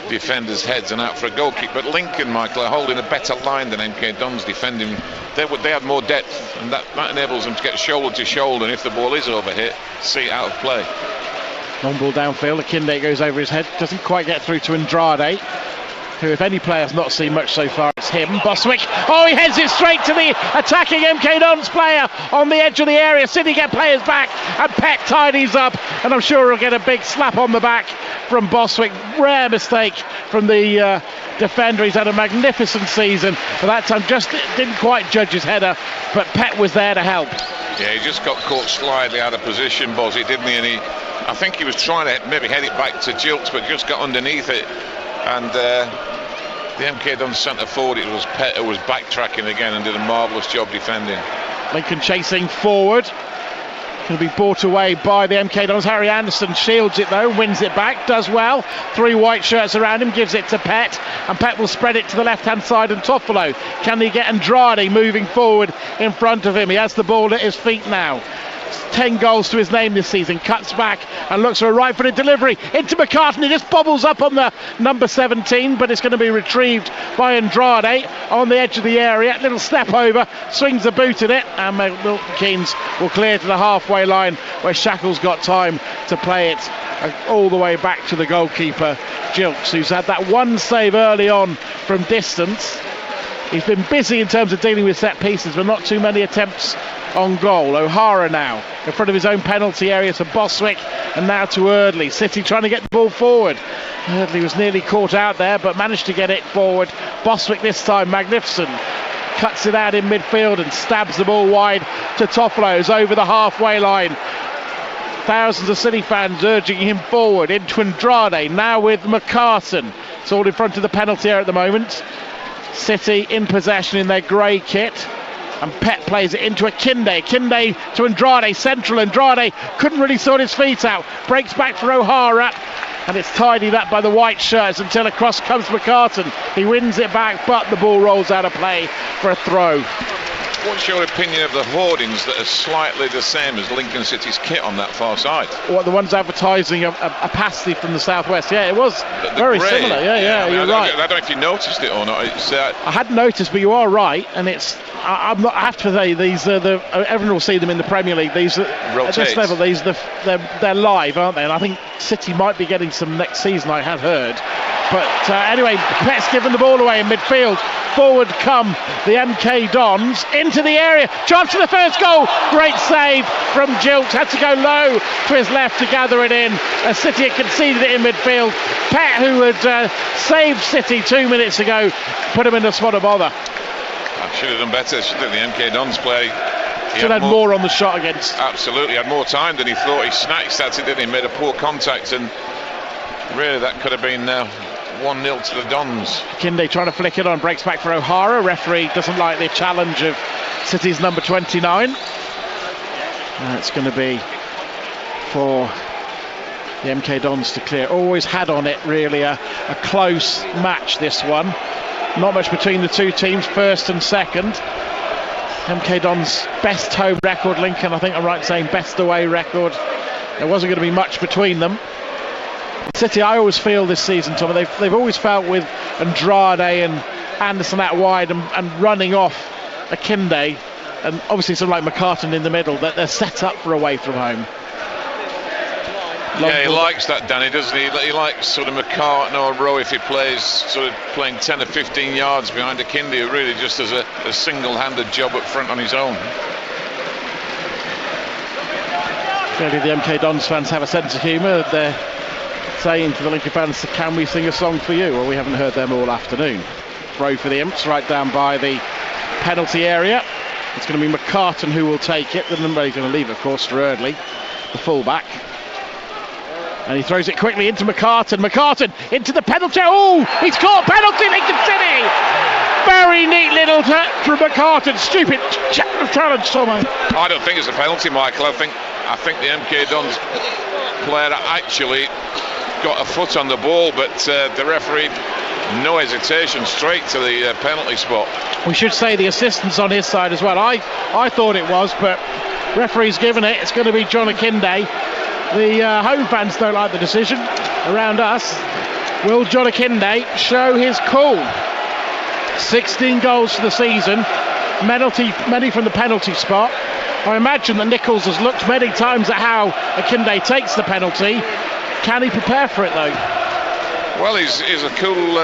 defenders' heads and out for a goal kick. But Lincoln, Michael, are holding a better line than MK Dons defending. They have more depth, and that enables them to get shoulder to shoulder, and if the ball is overhit, see it out of play. Long ball downfield, Akinde goes over his head, doesn't quite get through to Andrade, who, if any player has not seen much so far, it's him. Boswick, he heads it straight to the attacking MK Dons player on the edge of the area. City get players back, and Pett tidies up, and I'm sure he'll get a big slap on the back from Boswick. Rare mistake from the defender. He's had a magnificent season, but that time just didn't quite judge his header, but Pett was there to help. Yeah, he just got caught slightly out of position, Bozzy, didn't he? And I think he was trying to maybe head it back to Gilks, but just got underneath it. And the MK Dons centre forward, it was Pett who was backtracking again and did a marvellous job defending. Lincoln chasing forward. Going to be brought away by the MK Dons. Harry Anderson shields it though, wins it back, does well. 3 white shirts around him, gives it to Pett, and Pett will spread it to the left hand side, and Toffolo. Can he get Andrade moving forward in front of him? He has the ball at his feet now. 10 goals to his name this season, cuts back and looks for a right-footed delivery into McCartan. He just bobbles up on the number 17, but it's going to be retrieved by Andrade on the edge of the area. Little step over, swings the boot at it, and Milton Keynes will clear to the halfway line where Shackle's got time to play it all the way back to the goalkeeper, Gilks, who's had that one save early on from distance. He's been busy in terms of dealing with set pieces, but not too many attempts on goal. O'Hara now in front of his own penalty area to Boswick, and now to Eardley. City trying to get the ball forward. Eardley was nearly caught out there, but managed to get it forward. Boswick this time, magnificent. Cuts it out in midfield and stabs the ball wide to Toffolo, who's over the halfway line. Thousands of City fans urging him forward into Andrade, now with McCartan. It's all in front of the penalty area at the moment. City in possession in their grey kit, and Pett plays it into Akinde to Andrade, central. Andrade couldn't really sort his feet out, breaks back for O'Hara, and it's tidied up by the white shirts until across comes McCartan. He wins it back, but the ball rolls out of play for a throw. What's your opinion of the hoardings that are slightly the same as Lincoln City's kit on that far side? What, the ones advertising a pasty from the southwest? Yeah, it was The very grey. similar. Yeah, you're right. I don't know if you noticed it or not. It's, I hadn't noticed, but you are right, and it's. I'm not. I have to say, these are the. Everyone will see them in the Premier League. These are, at this level, they're live, aren't they? And I think City might be getting some next season. I had heard, but anyway, Pet's given the ball away in midfield. Forward come the MK Dons into the area. Chance for the first goal. Great save from Jilt. Had to go low to his left to gather it in. As City had conceded it in midfield. Pet, who had saved City 2 minutes ago, put him in a spot of bother. I should have done better. Should have the MK Dons play. Should have had more on the shot against. Absolutely, had more time than he thought. He snatched at it, didn't he? Made a poor contact, and really that could have been 1-0 to the Dons. Kinde trying to flick it on, breaks back for O'Hara. Referee doesn't like the challenge of City's number 29. It's going to be for the MK Dons to clear. Always had on it really a close match, this one. Not much between the two teams, first and second. MK Dons best home record, Lincoln I think I'm right in saying best away record. There wasn't going to be much between them. City, I always feel this season, Tom, they've always felt with Andrade and Anderson out wide and running off Akinde, and obviously someone like McCartan in the middle, that they're set up for away from home. Yeah, he likes that, Danny, doesn't he? He likes sort of McCartan or Rowe if he plays sort of playing 10 or 15 yards behind Akinde, who really just does a single-handed job up front on his own. Clearly the MK Dons fans have a sense of humour. They're saying to the Lincoln fans, can we sing a song for you? Well, we haven't heard them all afternoon. Throw for the Imps right down by the penalty area. It's going to be McCartan who will take it. The number he's going to leave, of course, for Eardley, the full-back. And he throws it quickly into McCartan. McCartan into the penalty. Oh, he's caught penalty, Lincoln City. Very neat little touch from McCartan. Stupid challenge, Tomo. I don't think it's a penalty, Michael. I think the MK Dons player actually got a foot on the ball, but the referee, no hesitation, straight to the penalty spot. We should say the assistant's on his side as well. I thought it was, but referee's given it. It's going to be John Akinde. The home fans don't like the decision. Around us, will John Akinde show his cool? 16 goals for the season, many from the penalty spot. I imagine that Nichols has looked many times at how Akinde takes the penalty. Can he prepare for it though? Well, he's a cool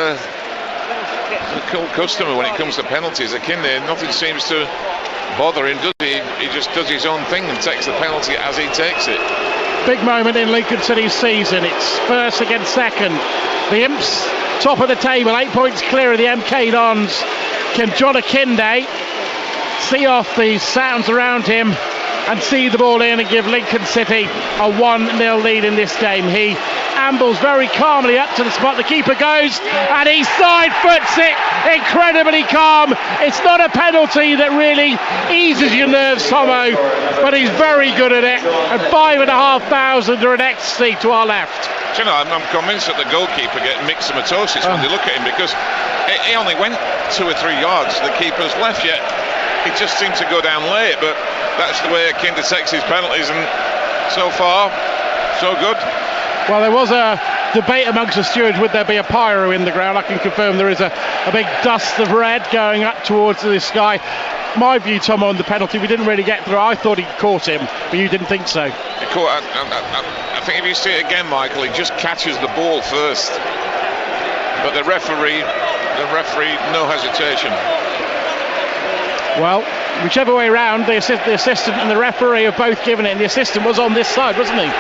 customer when it comes to penalties. Akinde, nothing seems to bother him, does he? He just does his own thing and takes the penalty as he takes it. Big moment in Lincoln City's season. It's first against second. The Imps, top of the table, 8 points clear of the MK Dons. Can John Akinde see off the sounds around him and see the ball in and give Lincoln City a 1-0 lead in this game? He ambles very calmly up to the spot. The keeper goes and he side foots it, incredibly calm. It's not a penalty that really eases your nerves, Tomo, but he's very good at it. And 5,500 are in ecstasy to our left. You know, I'm convinced that the goalkeeper get myxomatosis when they look at him, because he only went 2 or 3 yards to the keeper's left, yet he just seemed to go down late. But that's the way Akinde takes his penalties, and so far, so good. Well, there was a debate amongst the stewards, would there be a pyro in the ground? I can confirm there is a big dust of red going up towards the sky. My view, Tom, on the penalty, we didn't really get through. I thought he caught him, but you didn't think so. I think if you see it again, Michael, he just catches the ball first. But the referee, no hesitation. Well, whichever way round, the assistant and the referee have both given it, and the assistant was on this side, wasn't he?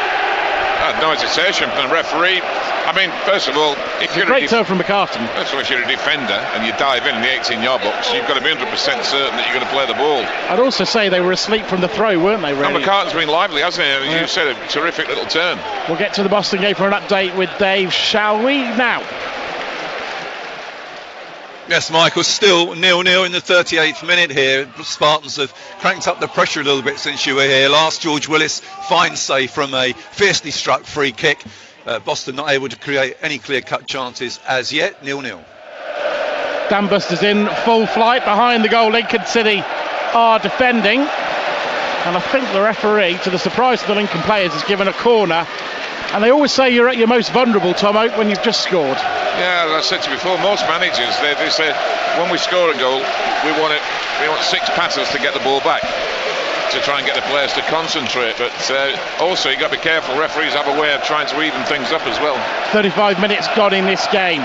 No hesitation from the referee. I mean, first of all, if you're great turn from McCartan. First of all, if you're a defender and you dive in the 18-yard box, you've got to be 100% certain that you're going to play the ball. I'd also say they were asleep from the throw, weren't they, really? And McCartan's been lively, hasn't he? Yeah. You said a terrific little turn. We'll get to the Boston game for an update with Dave, shall we? Now. Yes, Michael, still 0-0 in the 38th minute here. Spartans have cranked up the pressure a little bit since you were here last. George Willis, fine save from a fiercely struck free kick. Boston not able to create any clear-cut chances as yet. 0-0. Dan Buster's in full flight behind the goal. Lincoln City are defending, and I think the referee, to the surprise of the Lincoln players, has given a corner. And they always say you're at your most vulnerable, Tomo, when you've just scored. Yeah, as I said to you before, most managers, they say when we score a goal, we want 6 passes to get the ball back, to try and get the players to concentrate. But also you've got to be careful, referees have a way of trying to even things up as well. 35 minutes gone in this game.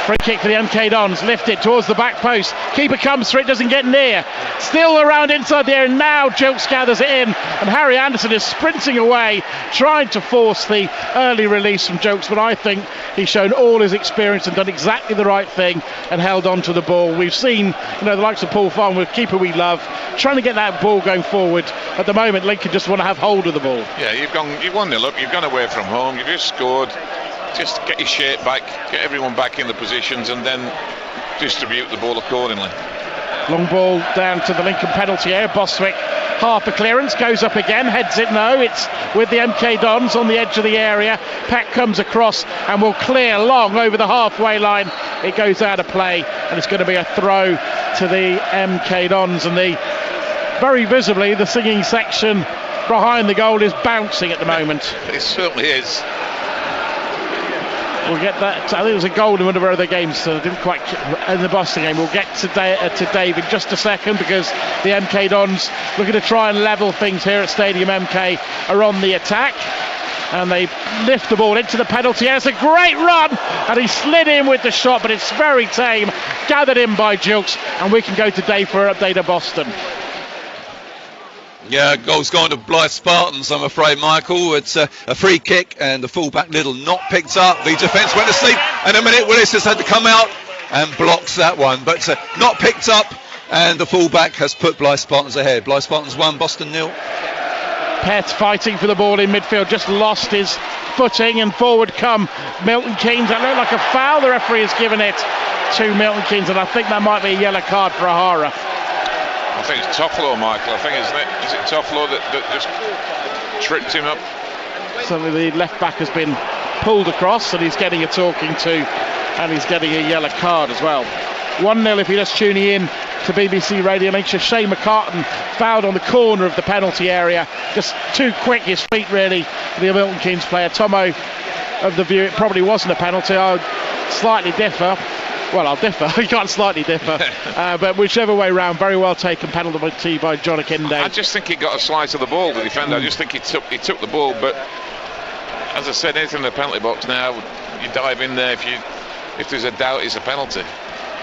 Free kick for the MK Dons, lifted towards the back post. Keeper comes through it, doesn't get near. Still around inside there, and now Jokes gathers it in, and Harry Anderson is sprinting away, trying to force the early release from Jokes, but I think he's shown all his experience and done exactly the right thing and held on to the ball. We've seen, the likes of Paul Farnworth, keeper we love, trying to get that ball going forward. At the moment, Lincoln just want to have hold of the ball. Yeah, you've 1-0 up, you've gone away from home, you've just scored. Just get your shape back, get everyone back in the positions, and then distribute the ball accordingly. Long ball down to the Lincoln penalty area. Bostwick, half a clearance, goes up again, heads it. No, it's with the MK Dons on the edge of the area. Peck comes across and will clear long over the halfway line. It goes out of play, and it's going to be a throw to the MK Dons. And very visibly, the singing section behind the goal is bouncing at the moment. It certainly is. We'll get that. I think it was a goal in one of our other games, so I didn't quite in the Boston game. We'll get to Dave in just a second, because the MK Dons looking to try and level things here at Stadium MK are on the attack, and they lift the ball into the penalty area. It's a great run, and he slid in with the shot, but it's very tame, gathered in by Jukes, and we can go to Dave for an update of Boston. Yeah, goal's gone to Blythe Spartans, I'm afraid, Michael. It's a free kick, and the fullback Little not picked up. The defence went to sleep, and a minute Willis has had to come out and blocks that one, but not picked up, and the fullback has put Blythe Spartans ahead. Blythe Spartans 1, Boston 0. Pett fighting for the ball in midfield, just lost his footing, and forward come Milton Keynes. That looked like a foul. The referee has given it to Milton Keynes, and I think that might be a yellow card for O'Hara. I think it's Toffolo, Michael. I think, isn't it? Is it Toffolo that just tripped him up? Suddenly the left back has been pulled across, and he's getting a talking to, and he's getting a yellow card as well. 1-0 if you're just tuning in to BBC Radio. Make sure Shane McCartan fouled on the corner of the penalty area. Just too quick, his feet really, for the Milton Keynes player. Tomo of the view it probably wasn't a penalty. I would slightly differ. Well, I'll differ. You can't slightly differ. But whichever way round, very well taken penalty by John Akinde. I just think he got a slice of the ball, the defender. I just think he took the ball, but as I said, anything in the penalty box now, you dive in there if there's a doubt it's a penalty.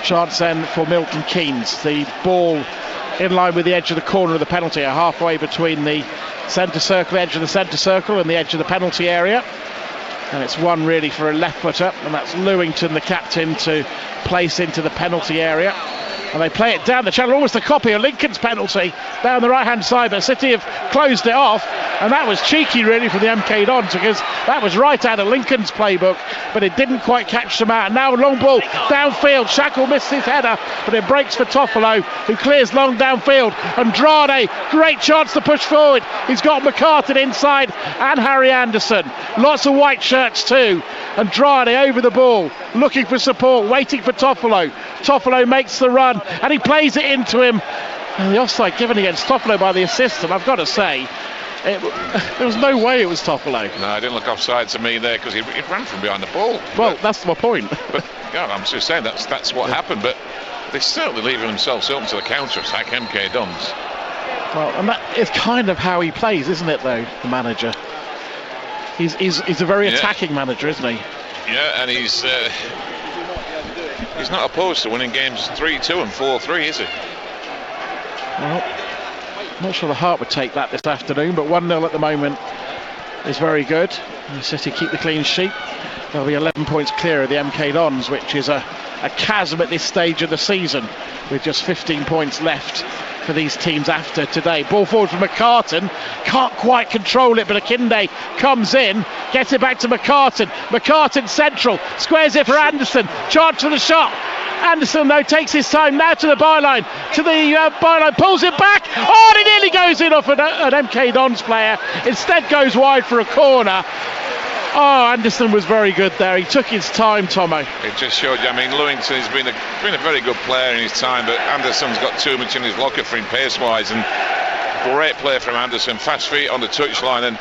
Chance then for Milton Keynes. The ball in line with the edge of the corner of the penalty area, halfway between the centre circle, edge of the centre circle, and the edge of the penalty area. And it's one really for a left footer, and that's Lewington, the captain, to place into the penalty area. And they play it down the channel, almost a copy of Lincoln's penalty down the right hand side, but City have closed it off, and that was cheeky really for the MK Dons, because that was right out of Lincoln's playbook, but it didn't quite catch them out. And now long ball downfield, Shackle missed his header, but it breaks for Toffolo, who clears long downfield. Andrade, great chance to push forward. He's got McCartan inside and Harry Anderson, lots of white shirts too. Andrade over the ball, looking for support, waiting for Toffolo. Toffolo makes the run, and he plays it into him. And the offside given against Toffolo by the assistant, I've got to say, there was no way it was Toffolo. No, it didn't look offside to me there, because he ran from behind the ball. Well, that's my point. But yeah, I'm just saying that's what happened. But they're certainly leaving themselves open to the counter-attack, MK Dons. Well, and that is kind of how he plays, isn't it, though, the manager? He's a very attacking manager, isn't he? Yeah, and he's not opposed to winning games 3-2 and 4-3, is he? Well, I'm not sure the Heart would take that this afternoon, but 1-0 at the moment is very good. And City keep the clean sheet. They'll be 11 points clear of the MK Dons, which is a chasm at this stage of the season, with just 15 points left for these teams after today. Ball forward from McCartan, can't quite control it, but Akinde comes in, gets it back to McCartan. McCartan central, squares it for Anderson, chance for the shot. Anderson though takes his time now to the byline, pulls it back. Oh, and it nearly goes in off an MK Dons player. Instead goes wide for a corner. Oh, Anderson was very good there. He took his time, Tomo. It just showed you. I mean, Lewington has been a very good player in his time, but Anderson's got too much in his locker for him pace-wise. And great play from Anderson, fast feet on the touchline, and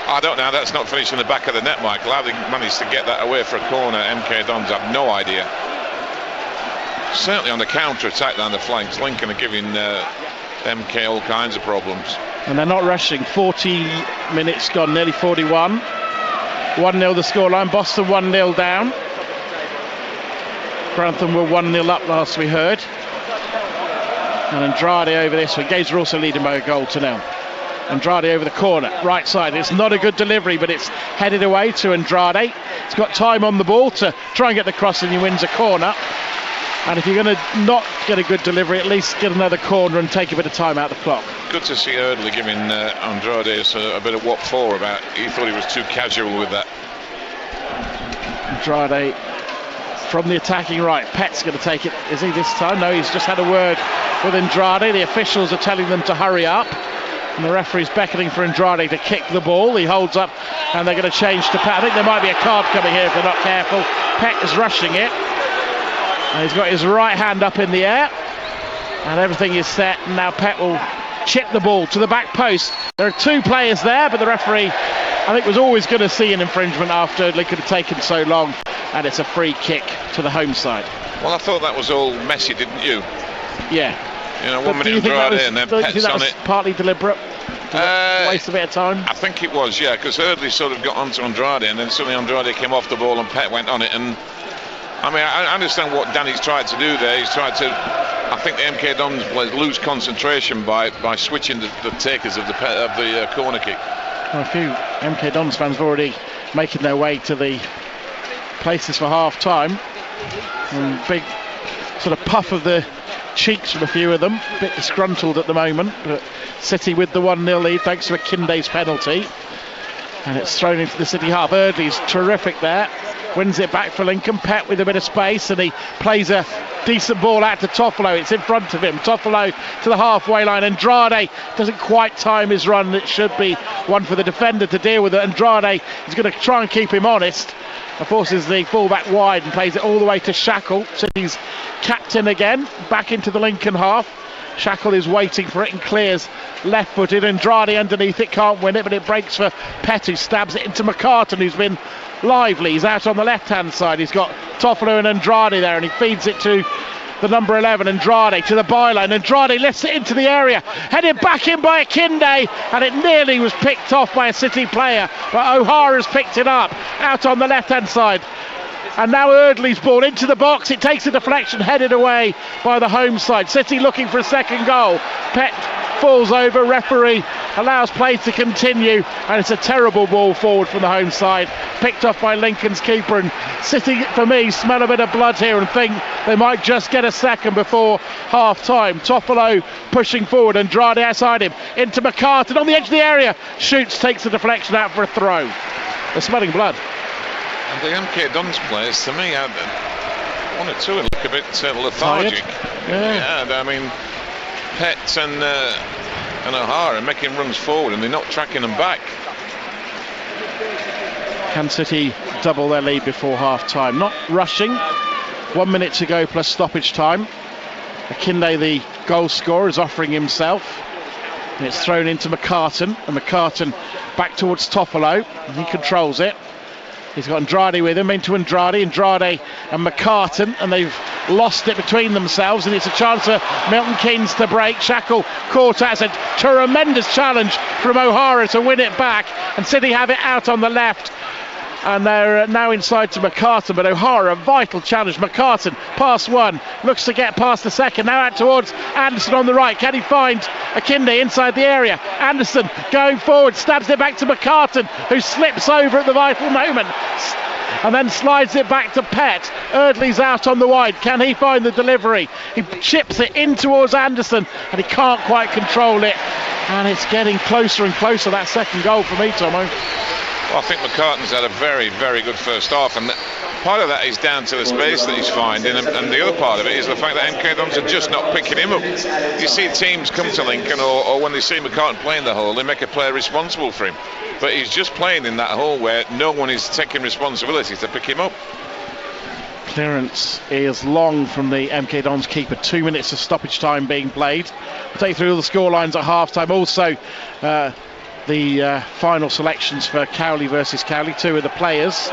I don't know. That's not finished in the back of the net, Michael. How they managed to get that away for a corner, MK Dons, have no idea. Certainly on the counter-attack down the flanks, Lincoln are giving MK all kinds of problems. And they're not rushing. 40 minutes gone, nearly 41. 1-0 the scoreline. Boston 1-0 down. Grantham were 1-0 up last we heard. And Andrade over this one. Games are also leading by a goal to nil. Andrade over the corner, right side. It's not a good delivery, but it's headed away to Andrade. He's got time on the ball to try and get the cross, and he wins a corner. And if you're going to not get a good delivery, at least get another corner and take a bit of time out of the clock. Good to see Eardley giving Andrade a bit of what for about. He thought he was too casual with that. Andrade from the attacking right. Pet's going to take it. Is he this time? No, he's just had a word with Andrade. The officials are telling them to hurry up. And the referee's beckoning for Andrade to kick the ball. He holds up and they're going to change to Pet. I think there might be a card coming here if they're not careful. Pet is rushing it. And he's got his right hand up in the air. And everything is set. And now Pet will chip the ball to the back post. There are two players there, but the referee, I think, was always going to see an infringement after Lincoln had taken so long. And it's a free kick to the home side. Well, I thought that was all messy, didn't you? Yeah. You know, 1 minute Andrade and then Pet's on it. Partly deliberate? Waste a bit of time? I think it was, yeah, because Eardley sort of got onto Andrade and then suddenly Andrade came off the ball and Pet went on it. And I mean, I understand what Danny's tried to do there. He's tried to, I think the MK Dons lose concentration by switching the takers of the corner kick. Well, a few MK Dons fans have already making their way to the places for half time. And big sort of puff of the cheeks from a few of them, a bit disgruntled at the moment, but City with the 1-0 lead thanks to a Kinde's penalty, and it's thrown into the City half. Eardley's terrific there, wins it back for Lincoln. Pet with a bit of space, and he plays a decent ball out to Toffolo. It's in front of him. Toffolo to the halfway line. Andrade doesn't quite time his run. It should be one for the defender to deal with it. Andrade is going to try and keep him honest, and forces the fullback wide and plays it all the way to Shackle. City's captain again, back into the Lincoln half. Shackle is waiting for it and clears left-footed. Andrade underneath it, can't win it, but it breaks for Pet, who stabs it into McCartan, who's been lively. He's out on the left-hand side. He's got Toffolo and Andrade there, and he feeds it to the number 11, Andrade, to the byline. Andrade lifts it into the area, headed back in by Akinde, and it nearly was picked off by a City player, but O'Hara's picked it up out on the left-hand side. And now Eardley's ball into the box. It takes a deflection, headed away by the home side. City looking for a second goal. Pet falls over. Referee allows play to continue, and it's a terrible ball forward from the home side, picked off by Lincoln's keeper. And City, for me, smell a bit of blood here and think they might just get a second before half time. Toffolo pushing forward, Andrade outside him into McCartan on the edge of the area, shoots, takes the deflection out for a throw. They're smelling blood. And the MK Dons players, to me, one or two look a bit lethargic. Yeah, I mean, Pet and O'Hara making runs forward, and they're not tracking them back. Can City double their lead before half time? Not rushing. 1 minute to go plus stoppage time. Akinde, the goal scorer, is offering himself. And it's thrown into McCartan, and McCartan back towards Toffolo, and he controls it. He's got Andrade with him, into Andrade and McCartan, and they've lost it between themselves, and it's a chance for Milton Keynes to break. Shackle caught out. It's a tremendous challenge from O'Hara to win it back, and City have it out on the left, and they're now inside to McCartan, but O'Hara, a vital challenge. McCartan, past one, looks to get past the second, now out towards Anderson on the right. Can he find Akinde inside the area? Anderson going forward, stabs it back to McCartan, who slips over at the vital moment and then slides it back to Pet. Eardley's out on the wide. Can he find the delivery? He chips it in towards Anderson, and he can't quite control it, and it's getting closer and closer. That second goal for me, Tomo. Well, I think McCartan's had a very, very good first half, and part of that is down to the space that he's finding, and the other part of it is the fact that MK Dons are just not picking him up. You see teams come to Lincoln, or when they see McCartan playing the hole, they make a player responsible for him. But he's just playing in that hole where no one is taking responsibility to pick him up. Clearance is long from the MK Dons keeper. 2 minutes of stoppage time being played. We'll take you through all the score lines at half time. Also the final selections for Cowley versus Cowley. 2 of the players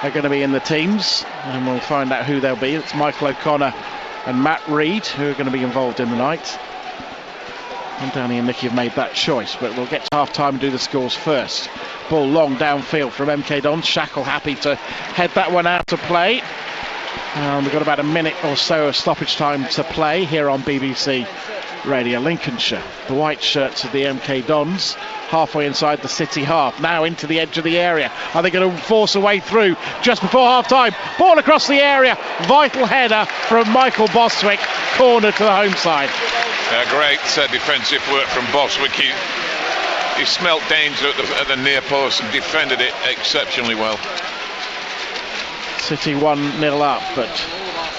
are going to be in the teams, and we'll find out who they'll be. It's Michael O'Connor and Matt Reid who are going to be involved in the night. And Danny and Nicky have made that choice, but we'll get to half time and do the scores first. Ball long downfield from MK Dons. Shackle happy to head that one out to play. We've got about a minute or so of stoppage time to play here on BBC Radio Lincolnshire. The white shirts of the MK Dons halfway inside the City half, now into the edge of the area. Are they going to force a way through just before half time? Ball across the area, vital header from Michael Bostwick, corner to the home side. Great defensive work from Bostwick. He smelt danger at the near post and defended it exceptionally well. City 1-0 up, but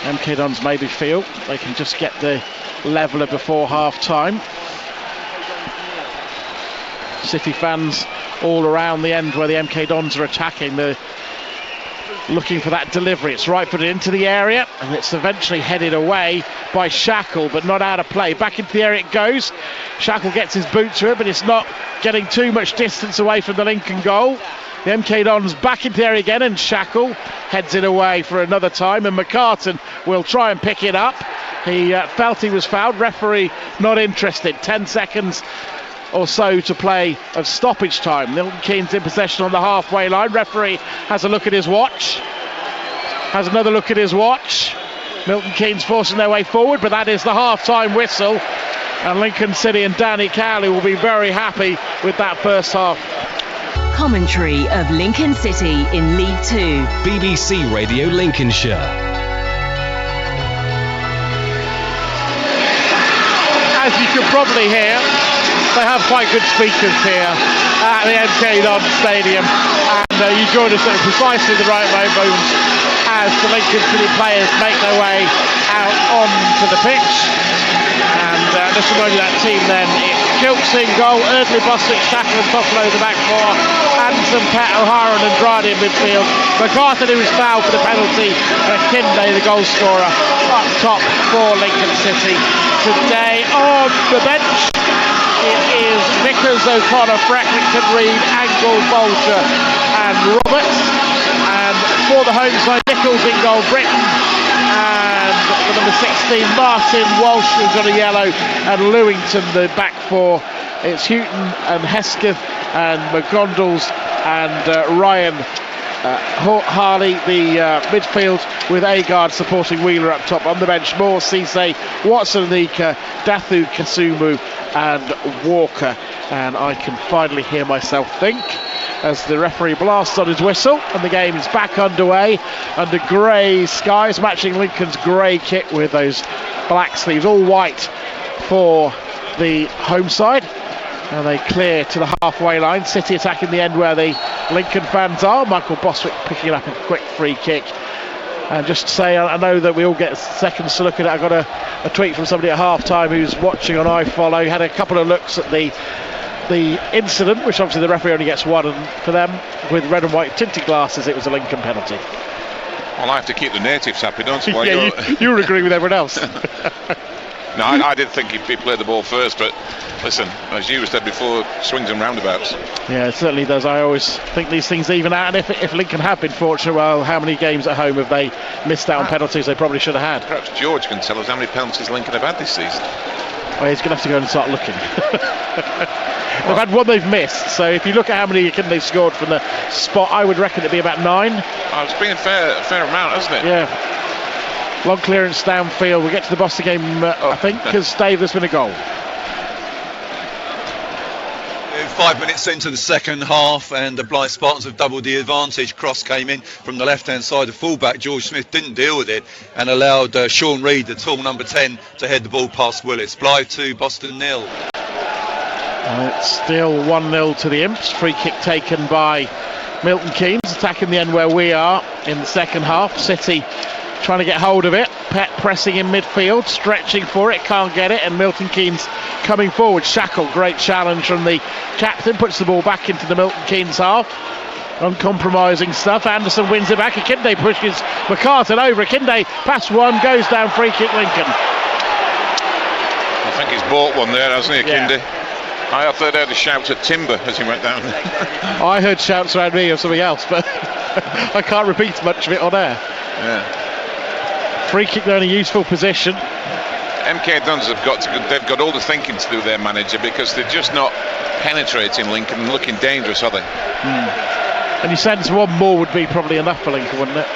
MK Dons maybe feel they can just get the leveller before half time. City fans all around the end where the MK Dons are attacking, they're looking for that delivery. It's right footed into the area, and it's eventually headed away by Shackle, but not out of play. Back into the area it goes. Shackle gets his boot to it, but it's not getting too much distance away from the Lincoln goal. The MK Dons back into the area again, and Shackle heads it away for another time, and McCartan will try and pick it up. He felt he was fouled. Referee not interested. 10 seconds or so to play of stoppage time. Milton Keynes in possession on the halfway line. Referee has a look at his watch. Has another look at his watch. Milton Keynes forcing their way forward, but that is the half-time whistle. And Lincoln City and Danny Cowley will be very happy with that first half. Commentary of Lincoln City in League Two. BBC Radio Lincolnshire. As you can probably hear, they have quite good speakers here at the MK Dons Stadium, and you join us at precisely the right moment as the Lincoln City players make their way out onto the pitch. And just remind you that team then, it's Gilks in goal, Erdley, Bostwick, Shackle and Toffolo the back four, Anderson, Pett, O'Hara and Andrade in midfield. McCartan, who was fouled for the penalty, and Kinde, the goal scorer, up top for Lincoln City. Today on the bench, it is Vickers, O'Connor, Freckington, Reid, Angle, Bolger and Roberts. And for the home side, Nichols in goal, Britton, and the number 16, Martin Walsh, who's got a yellow, and Lewington, the back four. It's Houghton and Hesketh and McGondles and Ryan Harley, the midfield, with Agard supporting Wheeler up top. On the bench, Moore, Cisse, Watson, Nika, Dathu, Kasumu and Walker. And I can finally hear myself think as the referee blasts on his whistle, and the game is back underway under grey skies, matching Lincoln's grey kit with those black sleeves, all white for the home side. And they clear to the halfway line. City attacking the end where the Lincoln fans are. Michael Bostwick picking up a quick free kick. And just to say, I know that we all get seconds to look at it. I got a tweet from somebody at half time who's watching on iFollow. He had a couple of looks at the incident, which obviously the referee only gets one, and for them with red and white tinted glasses it was a Lincoln penalty. Well, I have to keep the natives happy, don't I? Yeah, you were agreeing with everyone else. No, I did think he played the ball first, but listen, as you said before, swings and roundabouts. Yeah, it certainly does. I always think these things even out, and if Lincoln have been fortunate, well, how many games at home have they missed out on penalties they probably should have had? Perhaps George can tell us how many penalties Lincoln have had this season. Well, he's going to have to go and start looking. They've had one they've missed, so if you look at how many they've scored from the spot, I would reckon it'd be about 9. It's been a fair amount, hasn't it? Yeah. Long clearance downfield. We'll get to the Boston game, I think, because Dave, there's been a goal. 5 minutes into the second half, and the Blyth Spartans have doubled the advantage. Cross came in from the left-hand side. The fullback, George Smith, didn't deal with it and allowed Sean Reid, the tall number 10, to head the ball past Willis. Blyth 2, Boston 0. It's still 1-0 to the Imps. Free kick taken by Milton Keynes attacking the end where we are in the second half. City trying to get hold of it. Pett pressing in midfield, stretching for it, can't get it, and Milton Keynes coming forward. Shackle, great challenge from the captain, puts the ball back into the Milton Keynes half. Uncompromising stuff. Anderson wins it back. Akinde pushes McCartan over. Akinde past one, goes down, free kick Lincoln. I think he's bought one there, hasn't he, Akinde? Yeah. I thought I heard a shout at Timber as he went down. I heard shouts around me of something else, but I can't repeat much of it on air. Yeah. Free kick, they're in a useful position. MK Dons they've got all the thinking to do, their manager, because they're just not penetrating Lincoln and looking dangerous, are they? And you sense one more would be probably enough for Lincoln, wouldn't it?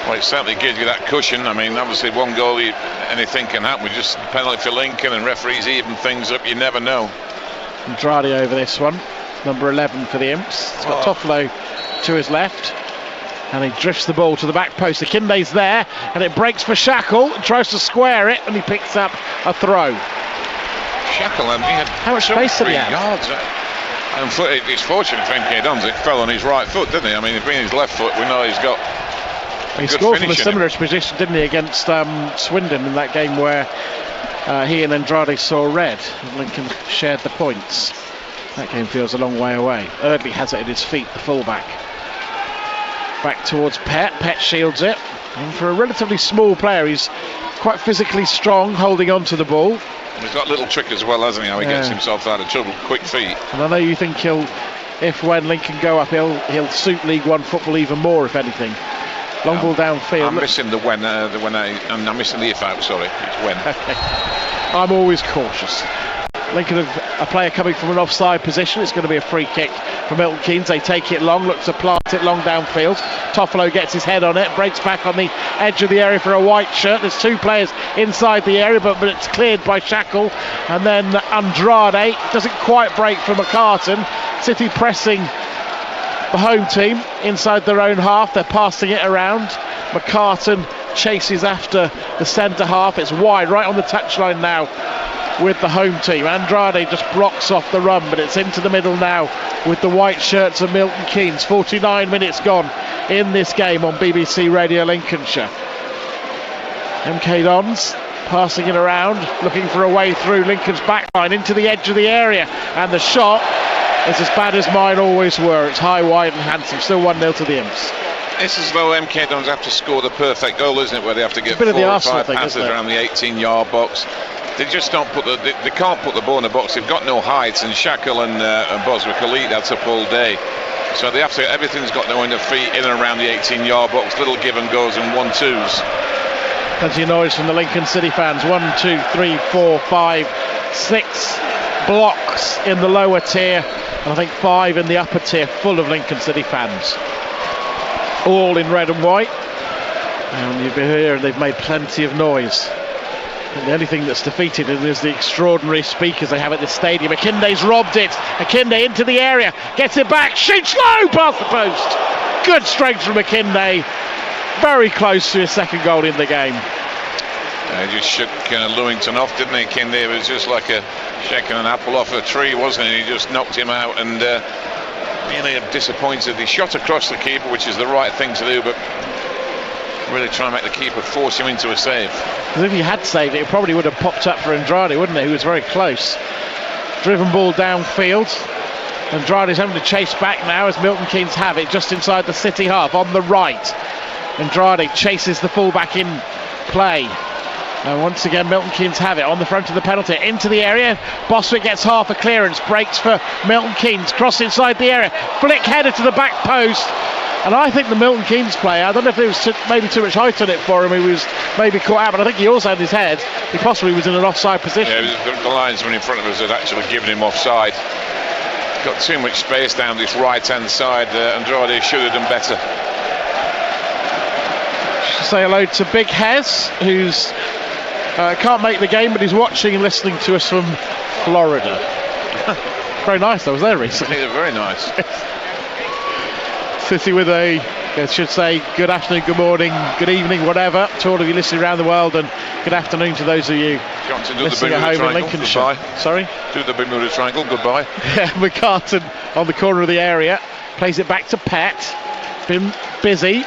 Well, it certainly gives you that cushion. I mean, obviously one goal, anything can happen. With just penalty for Lincoln and referees even things up, you never know. Andrade over this one, number 11 for the Imps. He's got Toffolo to his left, and he drifts the ball to the back post. Akinde's there, and it breaks for Shackle, tries to square it, and he picks up a throw. Shackle, he had how much space did he have? Yards. And it's fortunate for MK Dons, it fell on his right foot, didn't he? I mean, if being his left foot, we know he's got. He scored from a similar position, didn't he, against Swindon in that game where he and Andrade saw red. Lincoln shared the points. That game feels a long way away. Eardley has it at his feet, the fullback. Back towards Pett. Pett shields it. And for a relatively small player, he's quite physically strong, holding on to the ball. He's got a little trick as well, hasn't he? How he gets himself out of trouble. Quick feet. And I know you think when Lincoln go up, he'll suit League One football even more, if anything. Long ball downfield. I'm missing I'm missing the if out, sorry. It's when. I'm always cautious. Lincoln have a player coming from an offside position. It's going to be a free kick for Milton Keynes. They take it long, look to plant it long downfield. Toffolo gets his head on it, breaks back on the edge of the area for a white shirt. There's two players inside the area, but it's cleared by Shackle. And then Andrade doesn't quite break for McCartan. City pressing the home team inside their own half. They're passing it around. McCartan chases after the centre half. It's wide, right on the touchline now with the home team. Andrade just blocks off the run, but it's into the middle now with the white shirts of Milton Keynes. 49 minutes gone in this game on BBC Radio Lincolnshire. MK Dons passing it around, looking for a way through Lincoln's backline into the edge of the area, and the shot is as bad as mine always were. It's high, wide and handsome. Still 1-0 to the Imps. It's as though MK Dons have to score the perfect goal, isn't it, where they have to get 4 or 5 thing, passes around the 18-yard box. They just don't they can't put the ball in the box. They've got no height, and Shackle and Boswick will eat that up all day. So they have to. Everything's got to go in their feet in and around the 18-yard box. Little give and goes and 1-2s. Plenty of noise from the Lincoln City fans. 1, 2, 3, 4, 5, 6 blocks in the lower tier, and I think 5 in the upper tier, full of Lincoln City fans, all in red and white. And you've been here, and they've made plenty of noise. And the only thing that's defeated them is the extraordinary speakers they have at this stadium. Akinde's robbed it. Akinde into the area, gets it back, shoots low past the post. Good strength from Akinde. Very close to his second goal in the game. He just shook Lewington off, didn't he? Akinde, it was just like shaking an apple off a tree, wasn't it? He just knocked him out, and really disappointed. He shot across the keeper, which is the right thing to do, but really try and make the keeper force him into a save. Because if he had saved it, it probably would have popped up for Andrade, wouldn't it? He was very close. Driven ball downfield. Andrade's having to chase back now as Milton Keynes have it just inside the City half on the right. Andrade chases the fullback in play. And once again, Milton Keynes have it on the front of the penalty. Into the area. Boswick gets half a clearance. Breaks for Milton Keynes. Cross inside the area. Flick header to the back post. And I think the Milton Keynes player, I don't know if there was maybe too much height on it for him. He was maybe caught out, but I think he also had his head. He possibly was in an offside position. Yeah, the linesman in front of us had actually given him offside. Got too much space down this right-hand side. Andrade should have done better. Say hello to Big Hez, who's can't make the game, but he's watching and listening to us from Florida. Very nice. I was there recently. Yeah, very nice. City with I should say good afternoon, good morning, good evening, whatever to all of you listening around the world, and good afternoon to those of you listening at home in Lincolnshire. Goodbye. Sorry? Do the Bermuda Triangle, goodbye. Yeah, McCartan on the corner of the area plays it back to Pett. Been busy.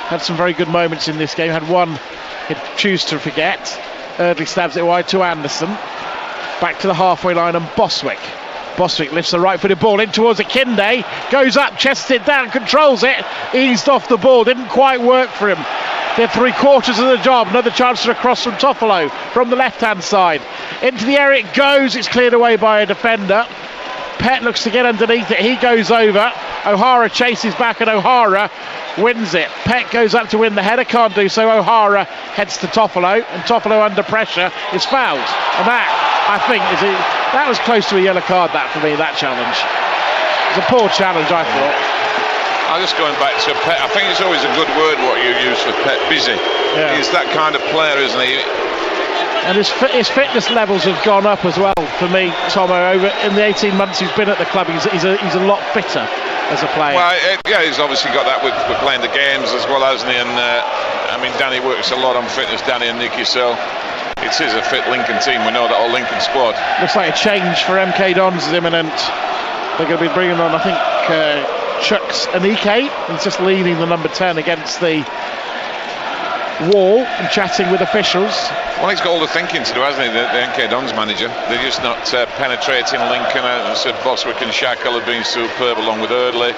Had some very good moments in this game. Had one he'd choose to forget. Eardley stabs it wide to Anderson. Back to the halfway line and Boswick. Boswick lifts the right-footed ball in towards Akinde. Goes up, chests it down, controls it. Eased off the ball. Didn't quite work for him. Did 3/4 of the job. Another chance for a cross from Toffolo from the left-hand side. Into the area it goes. It's cleared away by a defender. Pett looks to get underneath it. He goes over. O'Hara chases back and O'Hara wins it. Pett goes up to win the header. Can't do so. O'Hara heads to Toffolo. And Toffolo under pressure is fouled. And that, I think, that was close to a yellow card, that for me, that challenge. It was a poor challenge, I thought. I'm just going back to Pett. I think it's always a good word what you use for Pett. Busy. Yeah. He's that kind of player, isn't he? And his fitness levels have gone up as well for me, Tomo. Over in the 18 months he's been at the club, he's a lot fitter as a player. Well, yeah, he's obviously got that with playing the games as well, hasn't he? And I mean, Danny works a lot on fitness, Danny and Nicky. So it is a fit Lincoln team. We know that, our Lincoln squad. Looks like a change for MK Dons is imminent. They're going to be bringing on, I think, Chucks Anike. He's just leading the number 10 against the wall and chatting with officials. Well, he's got all the thinking to do, hasn't he, the MK Dons manager? They're just not penetrating Lincoln. I said Boswick and Shackle have been superb along with Eardley.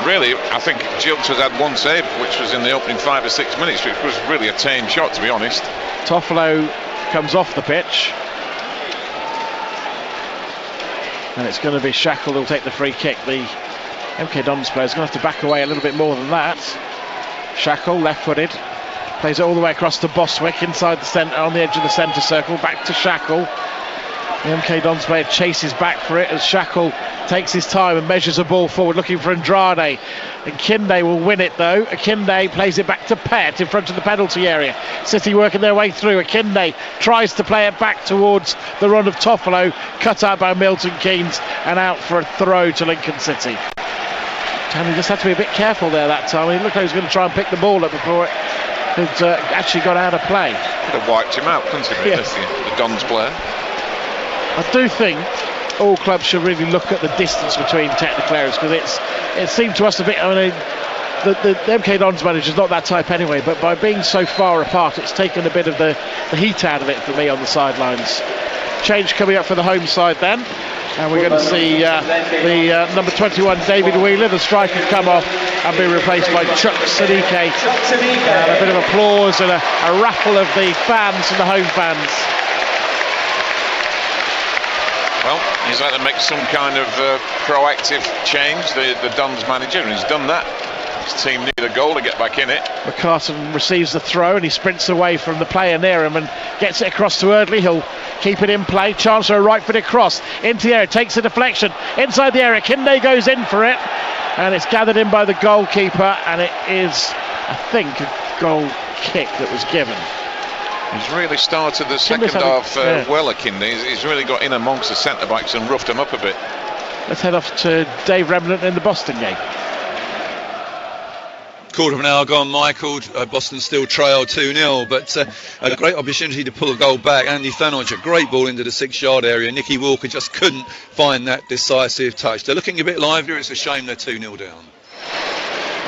Really, I think Gilts has had one save, which was in the opening 5 or 6 minutes, which was really a tame shot, to be honest. Toffolo comes off the pitch. And it's going to be Shackle who'll take the free kick. The MK Dons player's going to have to back away a little bit more than that. Shackle, left-footed, plays it all the way across to Boswick, inside the centre, on the edge of the centre circle, back to Shackle. The MK Dons player chases back for it as Shackle takes his time and measures a ball forward, looking for Andrade. Akinde will win it though. Akinde plays it back to Pett in front of the penalty area. City working their way through. Akinde tries to play it back towards the run of Toffolo, cut out by Milton Keynes and out for a throw to Lincoln City. And he just had to be a bit careful there that time. He looked like he was going to try and pick the ball up before it had actually got out of play. Could have wiped him out, couldn't he? Yes. The Dons player. I do think all clubs should really look at the distance between technical areas, because it seemed to us a bit, I mean, the MK Dons manager's not that type anyway, but by being so far apart it's taken a bit of the heat out of it for me on the sidelines. Change coming up for the home side then, and we're going to see the number 21 David Wheeler, the striker, come off and be replaced by Chuck Sadike. A bit of applause and a raffle of the fans and the home fans. Well, he's had to make some kind of proactive change, the Dons manager, and he's done that. His team need a goal to get back in it. McCartan receives the throw and he sprints away from the player near him and gets it across to Eardley. He'll keep it in play. Chance for a right-footed cross into the area, takes a deflection inside the area. Kinde goes in for it and it's gathered in by the goalkeeper, and it is, I think, a goal kick that was given. He's really started the second half well, Akinde. He's really got in amongst the centre-backs and roughed them up a bit. Let's head off to Dave Remnant in the Boston game. Quarter of an hour gone, Michael. Boston still trail 2-0, but a great opportunity to pull a goal back. Andy Thanoj, a great ball into the 6-yard area. Nicky Walker just couldn't find that decisive touch. They're looking a bit livelier. It's a shame they're 2-0 down.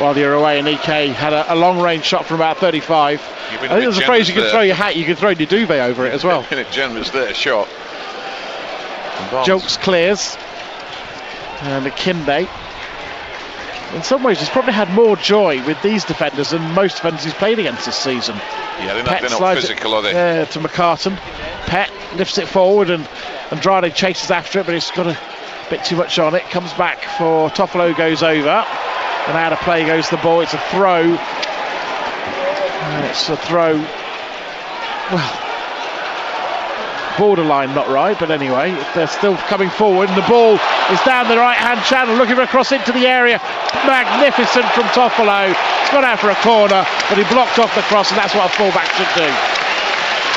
While you're away, Anike had a long-range shot from about 35. I think there's a phrase, you can throw your hat, you can throw your duvet over it as well. Generous there, shot. Jokes clears. And Akinde, in some ways, he's probably had more joy with these defenders than most defenders he's played against this season. Yeah, they're not physical, are they? To McCartan. Pett lifts it forward and Andrade chases after it, but it's got a bit too much on it. Comes back for Toffolo, goes over. And out of play goes the ball. It's a throw. It's a throw. Well, borderline not right, but anyway, they're still coming forward, and the ball is down the right-hand channel, looking for a cross into the area. Magnificent from Toffolo. It's gone out for a corner, but he blocked off the cross, and that's what a fullback should do.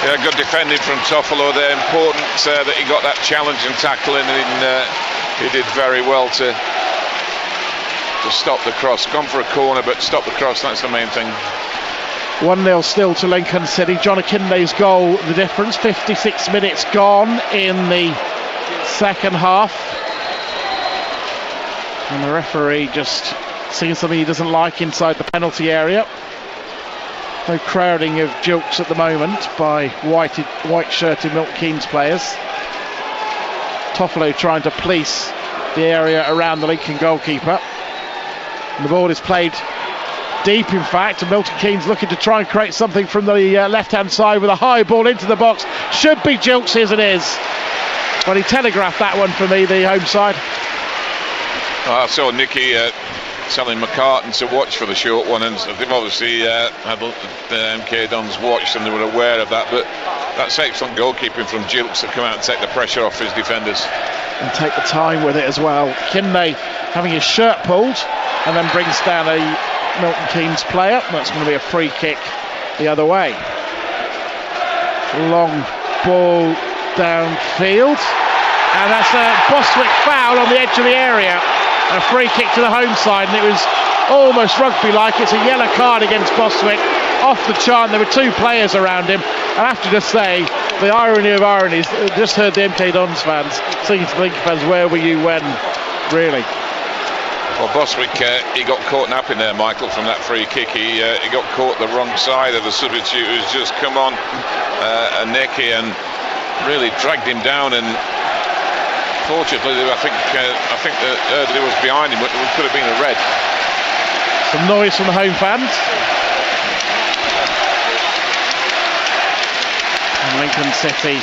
Yeah, good defending from Toffolo there. Important that he got that challenge and tackling, and he did very well to stop the cross. Gone for a corner, but stop the cross, that's the main thing. 1-0 still to Lincoln City. John Akinde's goal, the difference. 56 minutes gone in the second half. And the referee just seeing something he doesn't like inside the penalty area. No crowding of jokes at the moment by white-shirted Milton Keynes players. Toffolo trying to police the area around the Lincoln goalkeeper. And the ball is played deep, in fact, and Milton Keynes looking to try and create something from the left-hand side with a high ball into the box. Should be Jilks, as it is. Well, he telegraphed that one for me, the home side. I saw Nicky telling McCartan to watch for the short one, and they've obviously had the MK Dons watched and they were aware of that, but that's excellent goalkeeping from Jilks to come out and take the pressure off his defenders. And take the time with it as well. Kinley having his shirt pulled and then brings down a Milton Keynes player. That's going to be a free kick the other way. Long ball downfield, and that's a Bostwick foul on the edge of the area. A free kick to the home side, and it was almost rugby-like. It's a yellow card against Bostwick. Off the chart, there were two players around him. And I have to just say, the irony of ironies, just heard the MK Dons fans singing to the Lincoln fans, where were you when? Really? Well, Bostwick, he got caught napping there, Michael, from that free kick. He got caught the wrong side of the substitute, who's just come on a necky and really dragged him down. And fortunately, I think that Erdley was behind him, but it could have been a red. Some noise from the home fans. And Lincoln City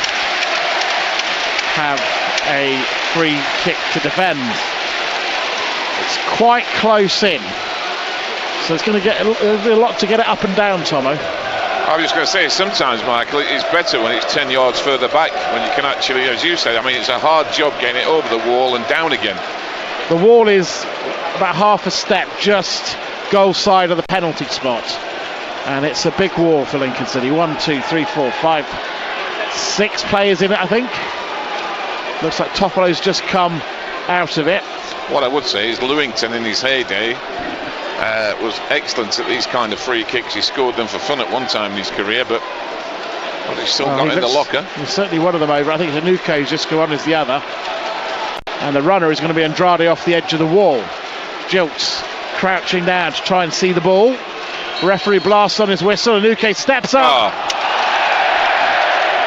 have a free kick to defend. It's quite close in, so it's going to get a lot to get it up and down, Tomo. I was just going to say, sometimes, Michael, it's better when it's 10 yards further back, when you can actually, as you said, I mean, it's a hard job getting it over the wall and down again. The wall is about half a step just goal side of the penalty spot, and it's a big wall for Lincoln City. 1, 2, 3, 4, 5, 6 players in it, I think. Looks like Toffolo's just come out of it. What I would say is Lewington in his heyday was excellent at these kind of free kicks. He scored them for fun at one time in his career, but he's still got it in the locker. He's certainly one of them over. I think Zanuko's just gone as the other. And the runner is going to be Andrade off the edge of the wall. Jilks crouching down to try and see the ball. Referee blasts on his whistle. Anuke steps up.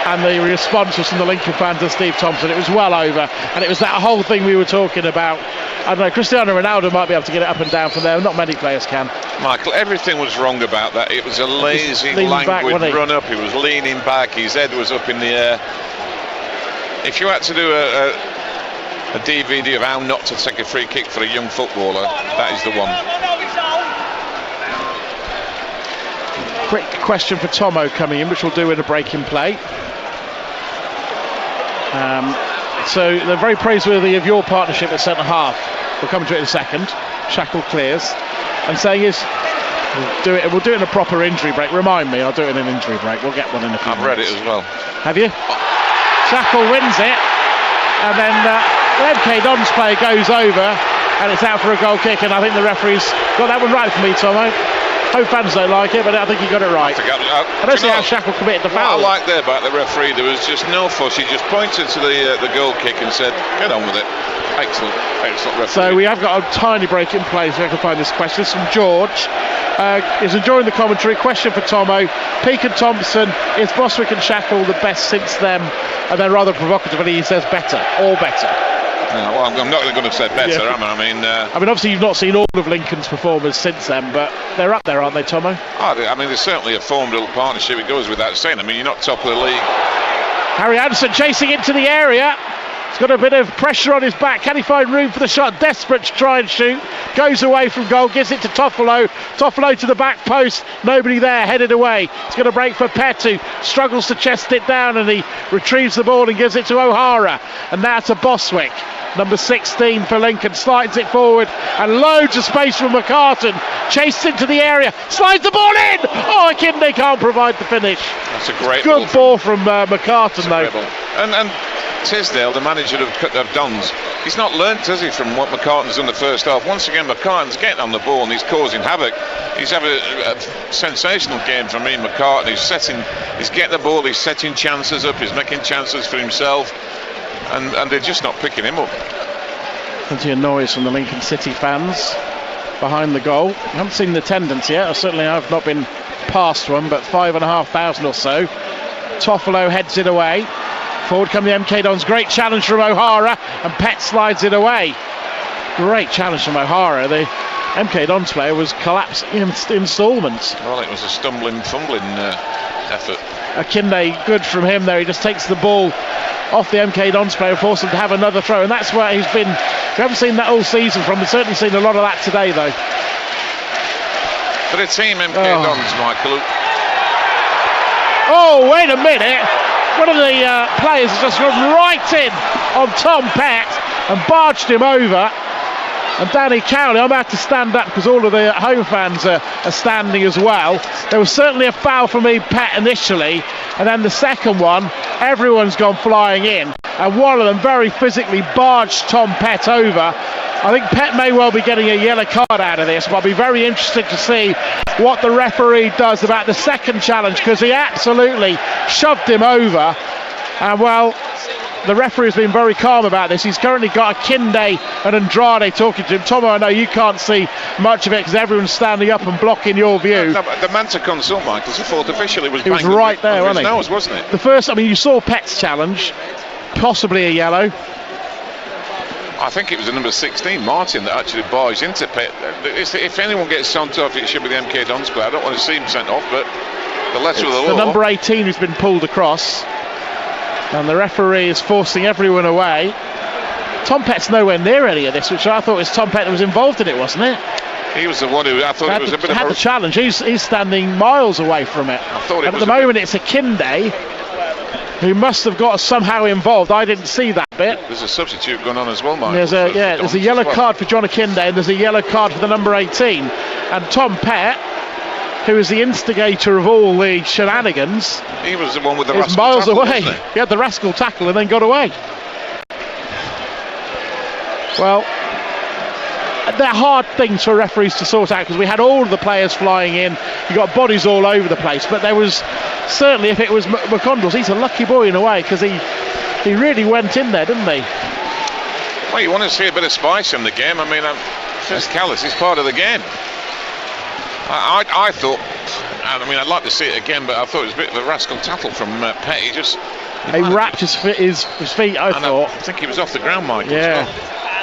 And the response was from the Lincoln fans to Steve Thompson. It was well over, and it was that whole thing we were talking about. I don't know, Cristiano Ronaldo might be able to get it up and down from there. Not many players can. Michael, everything was wrong about that. It was a lazy, languid run up. He was leaning back. His head was up in the air. If you had to do a DVD of how not to take a free kick for a young footballer, that is the one. Quick question for Tomo coming in, which we'll do in a break in play. So they're very praiseworthy of your partnership at centre half. We'll come to it in a second. Shackle clears, and saying is, we'll do it in a proper injury break. Remind me, I'll do it in an injury break. We'll get one in a few minutes. I've read it as well. Have you? Shackle wins it, and then the MK Dons player goes over, and it's out for a goal kick. And I think the referee's got that one right for me, Tomo. Home fans don't like it, but I think he got it right. I don't see how Shackle committed the foul. What I like there about the referee, there was just no fuss. He just pointed to the goal kick and said, get on with it. Excellent referee. So we have got a tiny break in place. We can find this question. This is from George. Is enjoying the commentary. Question for Tomo. Peake and Thompson, is Bostwick and Shackle the best since them? And then rather provocatively, he says better, all better. No, well, I'm not going to say better, am I? I mean, obviously you've not seen all of Lincoln's performers since then, but they're up there, aren't they, Tomo? I mean, there's certainly a formidable partnership. It goes without saying. I mean, you're not top of the league. Harry Anderson chasing into the area. He's got a bit of pressure on his back. Can he find room for the shot? Desperate to try and shoot. Goes away from goal. Gives it to Toffolo. Toffolo to the back post. Nobody there. Headed away. He's going to break for Petu. Struggles to chest it down, and he retrieves the ball and gives it to O'Hara. And now to Bostwick. Number 16 for Lincoln, slides it forward, and loads of space from McCartan. Chased into the area, slides the ball in. Oh, Kidney can't provide the finish. That's a great good ball from McCartan, though. And Tisdale, the manager of Dons, he's not learnt, has he, from what McCartan's done the first half. Once again, McCartan's getting on the ball and he's causing havoc. He's having a sensational game from me, McCartan. He's getting the ball, he's setting chances up, he's making chances for himself. And they're just not picking him up. Plenty of noise from the Lincoln City fans behind the goal. I haven't seen the attendance yet. Certainly I've not been past one, but 5,500 or so. Toffolo heads it away. Forward come the MK Dons. Great challenge from O'Hara, and Pett slides it away. Great challenge from O'Hara. The MK Dons player was collapsing in instalments. Well, it was a stumbling, fumbling effort. Akinde, good from him there. He just takes the ball off the MK Dons player, forced him to have another throw, and that's where he's been. We haven't seen that all season from. We've certainly seen a lot of that today, though. For a team, MK Dons, Michael. Oh, wait a minute. One of the players has just gone right in on Tom Pett and barged him over. And Danny Cowley, I'm about to stand up because all of the home fans are standing as well. There was certainly a foul for me, Pett, initially, and then the second one, everyone's gone flying in, and one of them very physically barged Tom Pett over. I think Pett may well be getting a yellow card out of this, but I'll be very interested to see what the referee does about the second challenge, because he absolutely shoved him over. And well, the referee has been very calm about this. He's currently got Akinde and Andrade talking to him. Tomo, I know you can't see much of it because everyone's standing up and blocking your view. The man to consult, Michael, the fourth official. He was right there, wasn't he? Nose, wasn't it? The first, I mean, you saw Pett's challenge, possibly a yellow. I think it was the number 16, Martin, that actually barged into Pett. If anyone gets sent off, it should be the MK Dons player. I don't want to see him sent off, but the letter of the law. The number 18 who's been pulled across. And the referee is forcing everyone away. Tom Pett's nowhere near any of this, which I thought was Tom Pett that was involved in it, wasn't it? He was the one who I thought it was a bit of the challenge. He's standing miles away from it. I thought it and was at the moment it's Akinde who must have got somehow involved. I didn't see that bit. There's a substitute going on as well, Mike. There's a yellow card for John Akinde, and there's a yellow card for the number 18. And Tom Pett, who is the instigator of all the shenanigans, he was the one with the rascal miles tackle, away. He had the rascal tackle and then got away. Well, they're hard things for referees to sort out because we had all of the players flying in. You got bodies all over the place, but there was certainly, if it was McCondrell's, he's a lucky boy in a way because he really went in there, didn't he? Well, you want to see a bit of spice in the game. I mean, physicality is part of the game. I thought, I mean, I'd like to see it again, but I thought it was a bit of a rascal tackle from Pett. He wrapped his feet, I thought. I think he was off the ground, Mike. Yeah.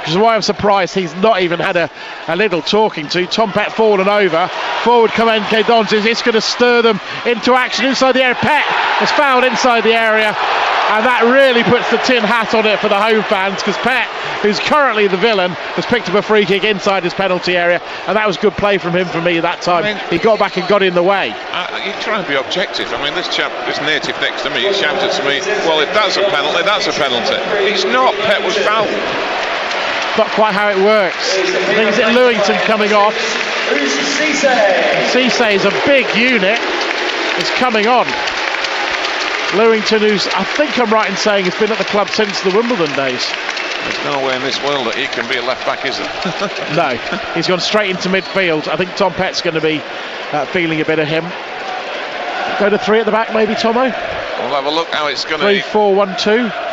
Which is why I'm surprised he's not even had a little talking to. Tom Pett fallen over. Forward come MK Dons. It's going to stir them into action inside the area. Pett has fouled inside the area, and that really puts the tin hat on it for the home fans because Pett, who's currently the villain, has picked up a free kick inside his penalty area, and that was good play from him for me that time. I mean, he got back and got in the way. You're trying to be objective. I mean, this chap, this native next to me, he shouted to me, well, if that's a penalty, that's a penalty. He's not. Pett was fouled. Not quite how it works. I think it's Lewington coming off. Cisse is a big unit. Is coming on. Lewington, who's, I think I'm right in saying, has been at the club since the Wimbledon days. There's no way in this world that he can be a left back, is there? No, he's gone straight into midfield. I think Tom Pett's going to be feeling a bit of him. Go to 3 at the back, maybe, Tomo? We'll have a look how it's going to 3-4-1-2.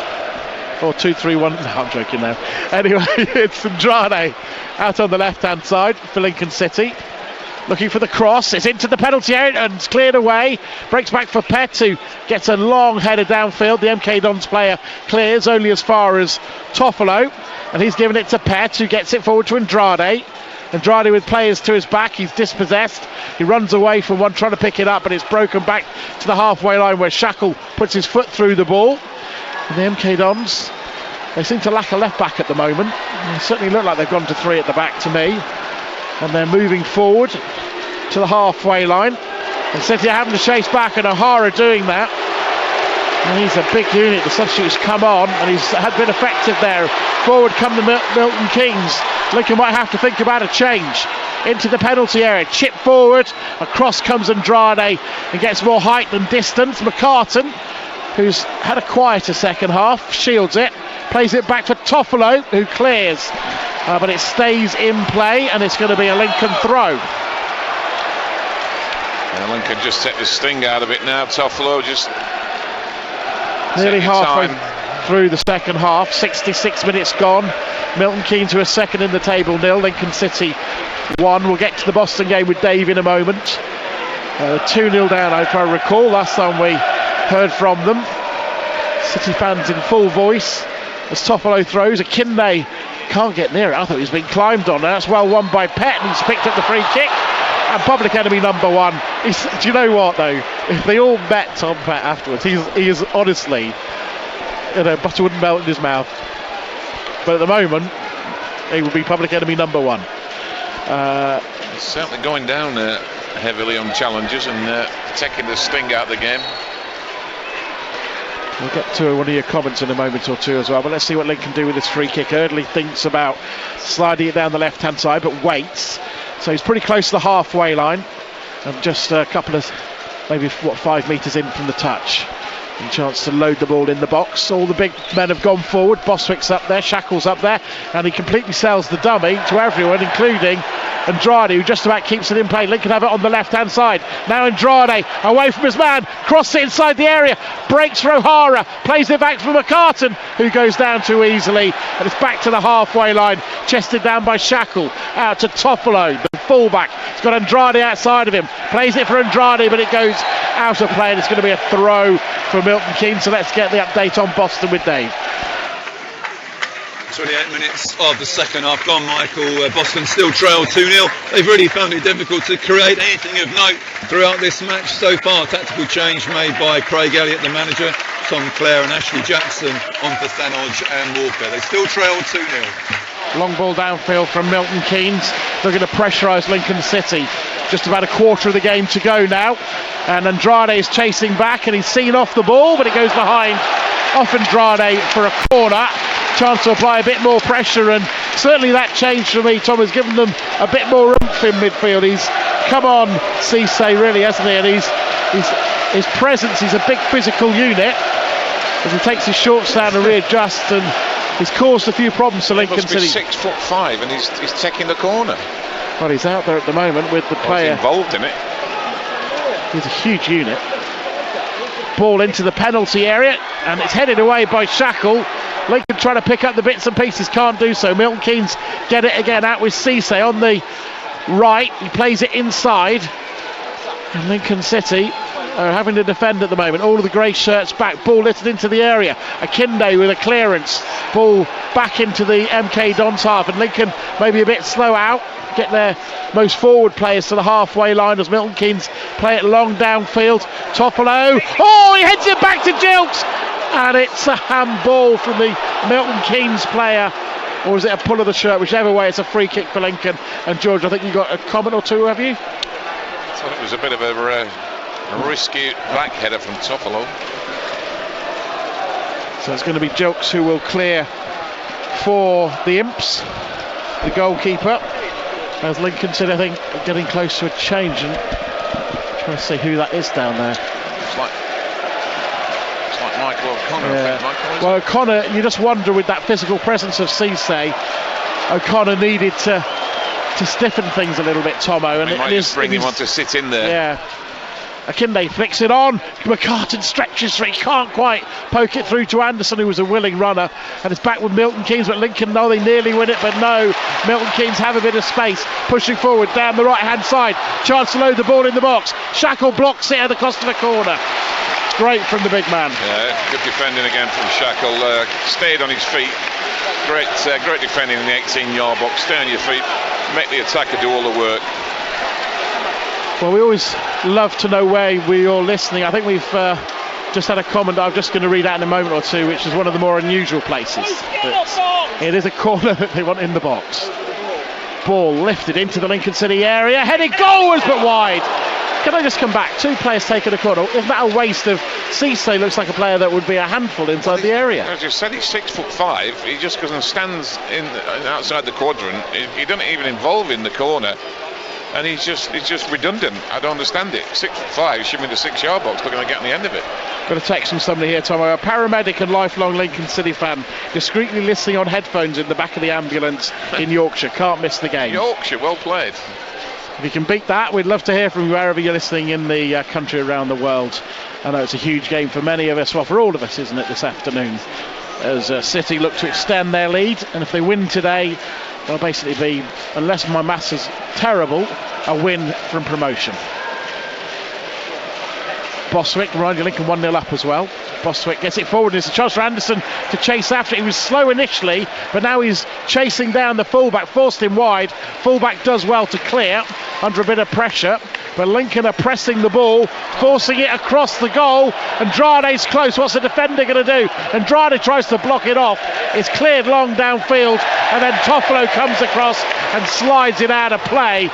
Or 2-3-1. No, I'm joking now. Anyway, it's Andrade out on the left-hand side for Lincoln City. Looking for the cross. It's into the penalty area and it's cleared away. Breaks back for Pett, who gets a long header downfield. The MK Dons player clears only as far as Toffolo. And he's given it to Pett, who gets it forward to Andrade. Andrade with players to his back. He's dispossessed. He runs away from one trying to pick it up, but it's broken back to the halfway line where Shackle puts his foot through the ball. And the MK Dons, they seem to lack a left back at the moment. They certainly look like they've gone to 3 at the back to me. And they're moving forward to the halfway line. And City are having to chase back, and O'Hara doing that. And he's a big unit. The substitutes come on, and he's had been effective there. Forward come the Milton Keynes. Lincoln might have to think about a change. Into the penalty area, chip forward. Across comes Andrade and gets more height than distance. McCartan, who's had a quieter second half, shields it, plays it back for Toffolo, who clears, but it stays in play, and it's going to be a Lincoln throw. Yeah, Lincoln just take the sting out of it now. Toffolo just nearly halfway. through the second half. 66 minutes gone. Milton Keynes who are second in the table, 0. Lincoln City 1. We'll get to the Boston game with Dave in a moment. 2-0 down, if I recall, last time we heard from them. City fans in full voice as Toffolo throws. Akinde can't get near it. I thought he was being climbed on. That's well won by Pett, and he's picked up the free kick. And public enemy number 1. Do you know what though? If they all met Tom Pett afterwards, he is honestly, butter wouldn't melt in his mouth. But at the moment, he would be public enemy number 1. He's certainly going down heavily on challenges and taking the sting out of the game. We'll get to one of your comments in a moment or two as well, but let's see what Lincoln do with this free kick. Eardley thinks about sliding it down the left hand side, but waits. So he's pretty close to the halfway line, and just a couple of, maybe 5 metres in from the touch. And chance to load the ball in the box. All the big men have gone forward. Boswick's up there, Shackle's up there, and he completely sells the dummy to everyone, including Andrade, who just about keeps it in play. Lincoln have it on the left hand side. Now Andrade away from his man, crosses it inside the area, breaks for O'Hara, plays it back for McCartan, who goes down too easily, and it's back to the halfway line, chested down by Shackle, out to Toffolo, the fullback. He's got Andrade outside of him, plays it for Andrade, but it goes out of play, and it's going to be a throw for Milton Keynes. So let's get the update on Boston with Dave. 28 minutes of the second half gone, Michael. Boston still trail 2-0. They've really found it difficult to create anything of note throughout this match so far. Tactical change made by Craig Elliott, the manager, Tom Clare and Ashley Jackson on for Thanodge and Walker. They still trail 2-0. Long ball downfield from Milton Keynes. They're going to pressurise Lincoln City. Just about a quarter of the game to go now. And Andrade is chasing back, and he's seen off the ball, but it goes behind off Andrade for a corner. Chance to apply a bit more pressure, and certainly that change for me, Tom, has given them a bit more oomph in midfield. He's come on, Cisse, really, hasn't he? And his presence, he's a big physical unit as he takes his shorts down and readjusts, and he's caused a few problems to Lincoln City. He must be 6'5", and he's taking the corner. Well, he's out there at the moment with the player. He's involved in it. He's a huge unit. Ball into the penalty area, and it's headed away by Shackle. Lincoln trying to pick up the bits and pieces, can't do so. Milton Keynes get it again out with Cisse on the right. He plays it inside, and Lincoln City are having to defend at the moment. All of the grey shirts back, ball littered into the area. Akinde with a clearance, ball back into the MK Dons half, and Lincoln maybe a bit slow out. Get their most forward players to the halfway line as Milton Keynes play it long downfield. Toffolo, he heads it back to Gilks, and it's a handball from the Milton Keynes player, or is it a pull of the shirt? Whichever way, it's a free kick for Lincoln. And George, I think you got a comment or two, have you? I thought it was a bit of a risky back header from Toffolo. So it's going to be Gilks who will clear for the Imps, the goalkeeper. As Lincoln said, I think getting close to a change, and trying to see who that is down there. It's like Michael O'Connor. Yeah. Well, O'Connor, you just wonder with that physical presence of Cisse, O'Connor needed to stiffen things a little bit, Tomo. And he might just bring him on to sit in there. Yeah. Akinde flicks it on. McCartan stretches through. He can't quite poke it through to Anderson, who was a willing runner. And it's back with Milton Keynes, but Lincoln know they nearly win it, but no. Milton Keynes have a bit of space, pushing forward down the right-hand side. Chance to load the ball in the box. Shackle blocks it at the cost of a corner. Great from the big man. Yeah, good defending again from Shackle. Stayed on his feet. Great defending in the 18-yard box. Stay on your feet. Make the attacker do all the work. Well, we always love to know where we're all listening. I think we've just had a comment I'm just going to read out in a moment or two, which is one of the more unusual places. It is a corner that they want in the box. Ball lifted into the Lincoln City area, headed goalwards but wide. Can I just come back? 2 players taking a corner. Isn't that a waste of Cisse? Looks like a player that would be a handful inside the area. As you said, he's 6'5". He just goes and stands outside the quadrant. He doesn't even involve in the corner. And he's just redundant. I don't understand it. 6'5", shooting the 6-yard box, looking to get on the end of it. Got a text from somebody here, Tom. A paramedic and lifelong Lincoln City fan, discreetly listening on headphones in the back of the ambulance in Yorkshire. Can't miss the game. Yorkshire, well played. If you can beat that, we'd love to hear from wherever you're listening in the country around the world. I know it's a huge game for many of us, well, for all of us, isn't it, this afternoon? as City look to extend their lead, and if they win today, they'll basically be, unless my maths is terrible, a win from promotion. Bostwick, Ryan Lincoln 1-0 up as well. Bostwick gets it forward, and it's a chance for Anderson to chase after it. He was slow initially, but now he's chasing down the fullback, forced him wide. Fullback does well to clear under a bit of pressure, but Lincoln are pressing the ball, forcing it across the goal. Andrade's close. What's the defender going to do? Andrade tries to block it off. It's cleared long downfield, and then Toffolo comes across and slides it out of play.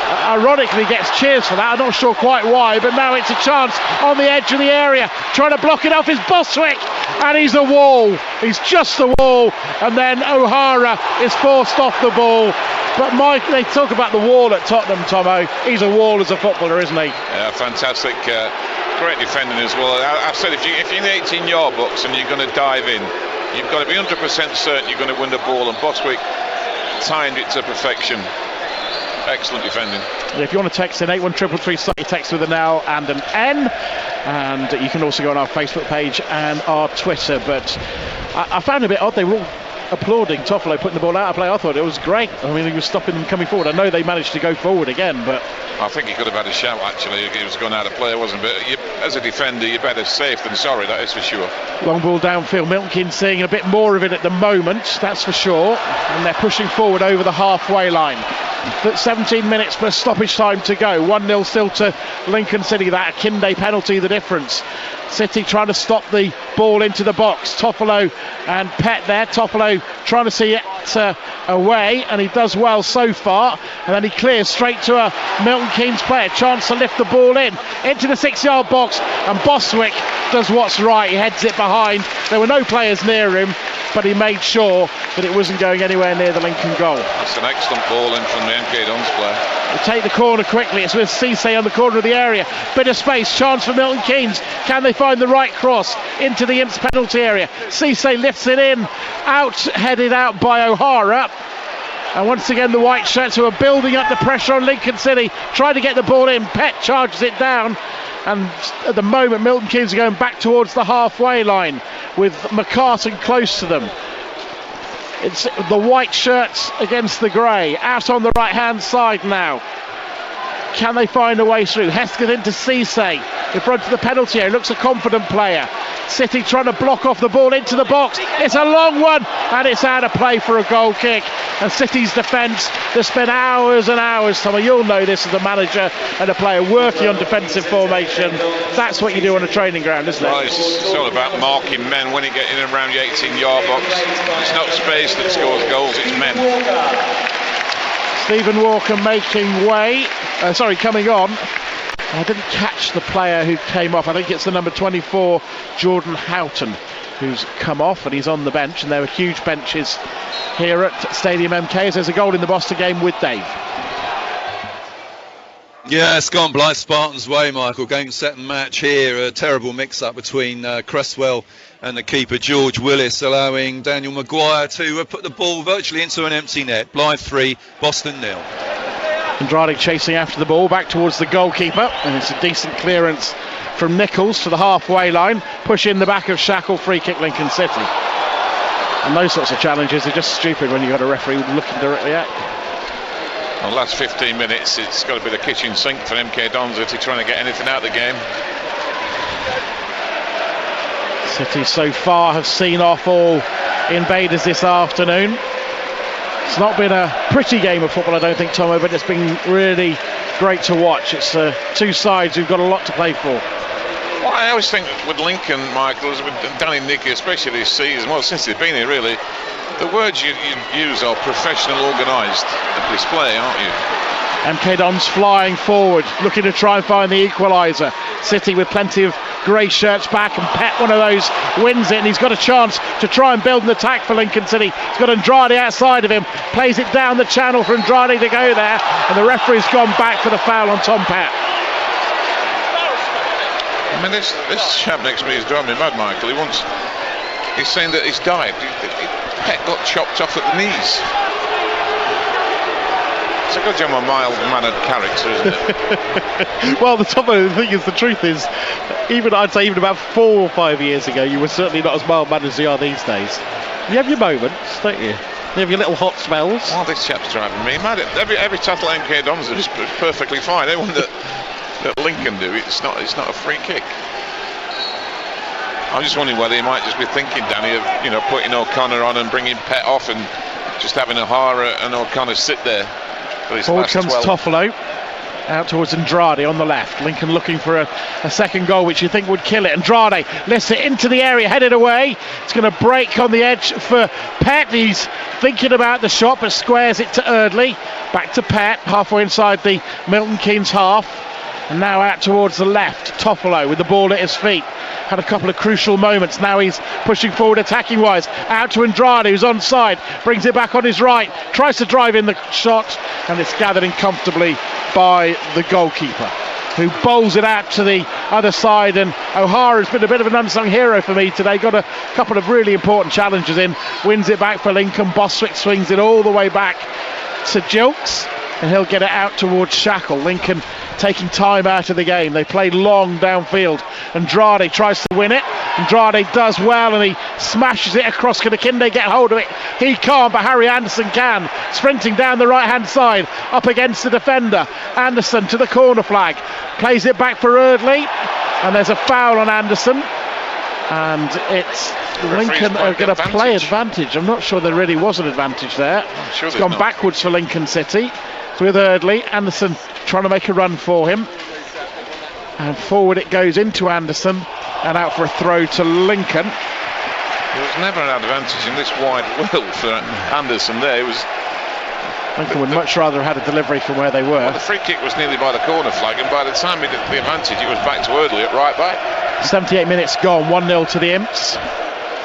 Ironically gets cheers for that. I'm not sure quite why, but now it's a chance on the edge of the area. Trying to block it off is Bostwick, and he's a wall. He's just a wall, and then O'Hara is forced off the ball. But Mike, they talk about the wall at Tottenham, Tomo. He's a wall as a footballer, isn't he? Yeah, fantastic. Great defending as well. I've said if you're in the 18-yard box and you're going to dive in, you've got to be 100% certain you're going to win the ball, and Bostwick timed it to perfection. Excellent defending. If you want to text in 81333, start your text with an L and an N, and you can also go on our Facebook page and our Twitter. But I found it a bit odd, they were all applauding Toffolo putting the ball out of play. I thought it was great. I mean, he was stopping them coming forward. I know they managed to go forward again, but I think he could have had a shout actually if he was going out of play, wasn't it? But as a defender, you're better safe than sorry, that is for sure. Long ball downfield. Milton Keynes seeing a bit more of it at the moment, that's for sure, and they're pushing forward over the halfway line. 17 minutes plus stoppage time to go. 1-0 still to Lincoln City. That Akinde penalty the difference. City trying to stop the ball into the box. Toffolo and Pett there. Toffolo trying to see it away, and he does well so far, and then he clears straight to a Milton Keynes player. Chance to lift the ball in into the 6-yard box, and Bostwick does what's right. He heads it behind. There were no players near him, but he made sure that it wasn't going anywhere near the Lincoln goal. That's an excellent ball in from the MK Dons player. They take the corner quickly. It's with Cisse on the corner of the area. Bit of space. Chance for Milton Keynes. Can they find the right cross into the Imps penalty area? Cisse lifts it in. Headed out by O'Hara. And once again, the white shirts who are building up the pressure on Lincoln City, trying to get the ball in. Pett charges it down. And at the moment, Milton Keynes are going back towards the halfway line with McCartan close to them. It's the white shirts against the grey. Out on the right-hand side now. Can they find a way through? Hesketh into Cisse in front of the penalty area. Looks a confident player. City trying to block off the ball into the box. It's a long one, and it's out of play for a goal kick. And City's defence, they spent hours and hours, Tommy, you'll know this as a manager and a player, working on defensive formation. That's what you do on a training ground, isn't it? Well, it's all about marking men when you get in and around your 18-yard box. It's not space that scores goals, it's men. Stephen Walker making way, coming on. I didn't catch the player who came off. I think it's the number 24, Jordan Houghton, who's come off, and he's on the bench. And there are huge benches here at Stadium MK as there's a goal in the Boston game with Dave. Yeah, it's gone Blythe Spartans' way, Michael. Game, set and match here. A terrible mix-up between Cresswell and the keeper, George Willis, allowing Daniel Maguire to put the ball virtually into an empty net. Blythe 3, Boston 0. Andrade chasing after the ball back towards the goalkeeper, and it's a decent clearance from Nichols to the halfway line. Push in the back of Shackle, free kick Lincoln City. And those sorts of challenges are just stupid when you've got a referee looking directly at you. Well, the last 15 minutes, it's got to be the kitchen sink for MK Dons if they're trying to get anything out of the game. City so far have seen off all invaders this afternoon. It's not been a pretty game of football, I don't think, Tomo, but it's been really great to watch. It's two sides who've got a lot to play for. Well, I always think with Lincoln, Michael, with Danny Nicky, especially this season, well, since they've been here, really, the words you use are professional, organised display, aren't you? MK Dons flying forward, looking to try and find the equaliser. City with plenty of grey shirts back, and Pett, one of those, wins it, and he's got a chance to try and build an attack for Lincoln City. He's got Andrade outside of him, plays it down the channel for Andrade to go there, and the referee's gone back for the foul on Tom Pett. I mean, this chap next to me is driving me mad, Michael. He's saying that he's dived. Pett got chopped off at the knees. It's a good job of mild-mannered character, isn't it? Well, the thing is, the truth is, I'd say even about 4 or 5 years ago, you were certainly not as mild-mannered as you are these days. You have your moments, don't you? You have your little hot spells. Well, this chap's driving me mad. Every tackle MK Dons is perfectly fine. Anyone that Lincoln do, it's not a free kick. I'm just wondering whether he might just be thinking, Danny, of putting O'Connor on and bringing Pett off and just having O'Hara and O'Connor sit there for his Forward last comes 12. Toffolo out towards Andrade on the left. Lincoln looking for a second goal, which you think would kill it. Andrade lifts it into the area, headed away. It's going to break on the edge for Pett. He's thinking about the shot, but squares it to Eardley. Back to Pett, halfway inside the Milton Keynes half. And now out towards the left. Toffolo with the ball at his feet. Had a couple of crucial moments. Now he's pushing forward attacking wise. Out to Andrade, who's onside. Brings it back on his right. Tries to drive in the shot. And it's gathered in comfortably by the goalkeeper, who bowls it out to the other side. And O'Hara's been a bit of an unsung hero for me today. Got a couple of really important challenges in. Wins it back for Lincoln. Bostwick swings it all the way back to Gilks. And he'll get it out towards Shackle. Lincoln taking time out of the game. They played long downfield. Andrade tries to win it. Andrade does well, and he smashes it across. Can Akinde get hold of it? He can't, but Harry Anderson can. Sprinting down the right hand side, up against the defender. Anderson to the corner flag. Plays it back for Eardley. And there's a foul on Anderson. And it's Lincoln are going to play advantage. I'm not sure there really was an advantage there. Sure it's gone not. Backwards for Lincoln City. With Eardley, Anderson trying to make a run for him, and forward it goes into Anderson and out for a throw to Lincoln. There was never an advantage in this wide world for Anderson there. It was Lincoln would much rather have had a delivery from where they were. Well, the free kick was nearly by the corner flag, and by the time he did the advantage, it was back to Eardley at right back. 78 minutes gone, 1-0 to the Imps.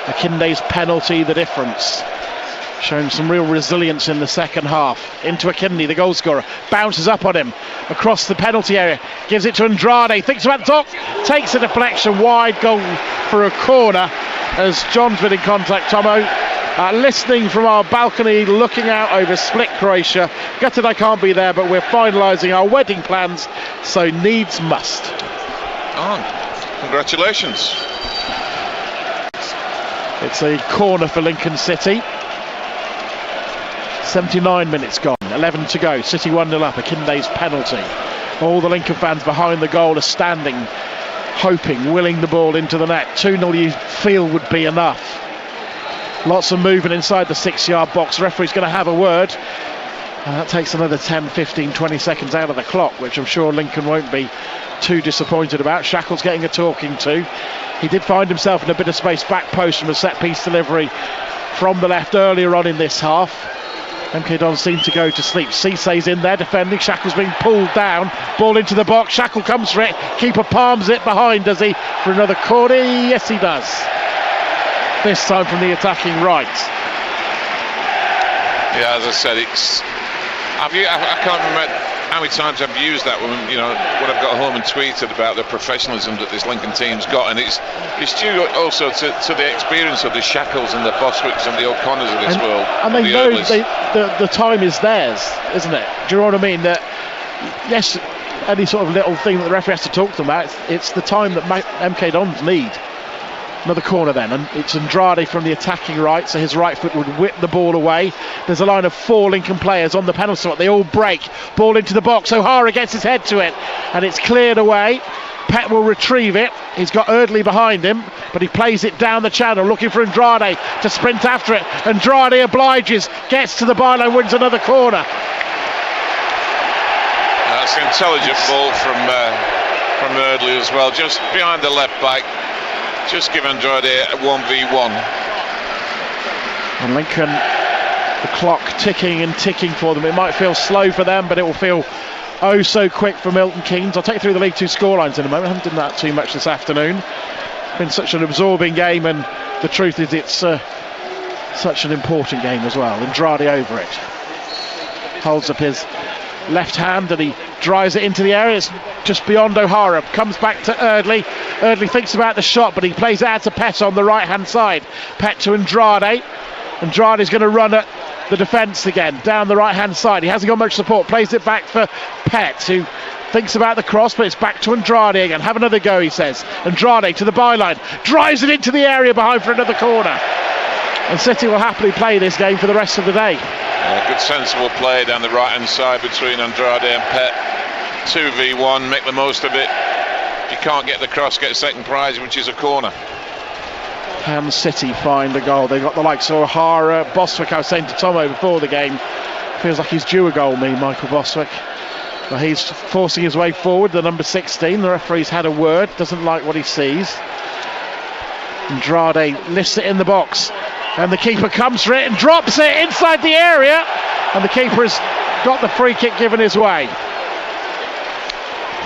Akinde's penalty, the difference. Showing some real resilience in the second half. Into Akinde, the goal scorer. Bounces up on him. Across the penalty area. Gives it to Andrade. Thinks about the top. Takes a deflection. Wide goal for a corner. As John's been in contact, Tomo. Listening from our balcony, looking out over Split, Croatia. Gutted I can't be there, but we're finalising our wedding plans. So needs must. Oh, congratulations. It's a corner for Lincoln City. 79 minutes gone, 11 to go. City 1-0 up. Akinde's penalty. All the Lincoln fans behind the goal are standing, hoping, willing the ball into the net. 2-0 you feel would be enough. Lots of movement inside the 6-yard box. The referee's going to have a word. That takes another 10, 15, 20 seconds out of the clock, which I'm sure Lincoln won't be too disappointed about. Shackle's getting a talking to. He did find himself in a bit of space back post from a set piece delivery from the left earlier on in this half. MK Dons seem to go to sleep. Cisse's in there defending. Shackle's being pulled down. Ball into the box. Shackle comes for it. Keeper palms it behind, does he? For another corner? Yes, he does. This time from the attacking right. Yeah, as I said, I can't remember how many times I've used that when I've got home and tweeted about the professionalism that this Lincoln team's got, and it's due also to the experience of the Shackles and the Bostwicks and the O'Connors of this world. And they know the time is theirs, isn't it? Do you know what I mean? That yes, any sort of little thing that the referee has to talk to them about, it's the time that MK Dons need. Another corner then, and it's Andrade from the attacking right, so his right foot would whip the ball away. There's a line of 4 Lincoln players on the penalty spot. They all break. Ball into the box. O'Hara gets his head to it, and it's cleared away. Pett will retrieve it. He's got Eardley behind him, but he plays it down the channel, looking for Andrade to sprint after it. Andrade obliges, gets to the byline, wins another corner. That's an intelligent ball from Eardley as well, just behind the left back. Just give Andrade a 1v1. And Lincoln, the clock ticking and ticking for them. It might feel slow for them, but it will feel oh so quick for Milton Keynes. I'll take you through the League 2 scorelines in a moment. I haven't done that too much this afternoon. It's been such an absorbing game, and the truth is it's such an important game as well. Andrade over it. Holds up his left hand and he drives it into the area. It's just beyond O'Hara. Comes back to Eardley. Eardley thinks about the shot, but he plays it out to Pett on the right hand side. Pett to Andrade. Andrade's going to run at the defence again, down the right-hand side. He hasn't got much support, plays it back for Pett, who thinks about the cross, but it's back to Andrade again. Have another go, he says. Andrade to the byline, drives it into the area behind for another corner. And City will happily play this game for the rest of the day. Good sensible play down the right-hand side between Andrade and Pett. 2v1, make the most of it. If you can't get the cross, get a second prize, which is a corner. Can City find a goal? They've got the likes of O'Hara, Boswick. I was saying to Tomo before the game, feels like he's due a goal, Michael Boswick. But he's forcing his way forward, the number 16. The referee's had a word, doesn't like what he sees. Andrade lifts it in the box, and the keeper comes for it and drops it inside the area, and the keeper has got the free kick given his way.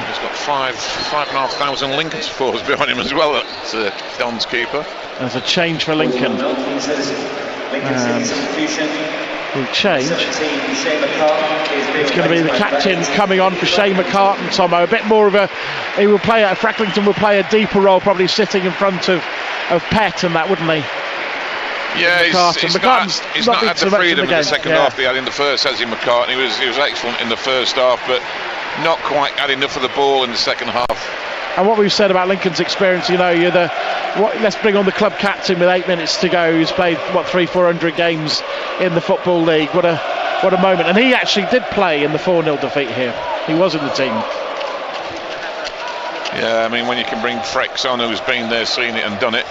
He's got 5,500 Lincoln supporters behind him as well. That's Don's keeper. There's a change for Lincoln. And we'll change. It's going to be the captain coming on for Shane McCartan, Tomo. A bit more of a, Fracklington will play a deeper role, probably sitting in front of Pett and that, wouldn't he? Yeah, he's not had the freedom in the second half he had in the first, has he, McCartan? He was excellent in the first half, but not quite had enough of the ball in the second half. And what we've said about Lincoln's experience, let's bring on the club captain with 8 minutes to go, who's played 300-400 games in the Football League. What a moment. And he actually did play in the 4-0 defeat here. He was in the team. Yeah, I mean, when you can bring Frex on, who's been there, seen it and done it.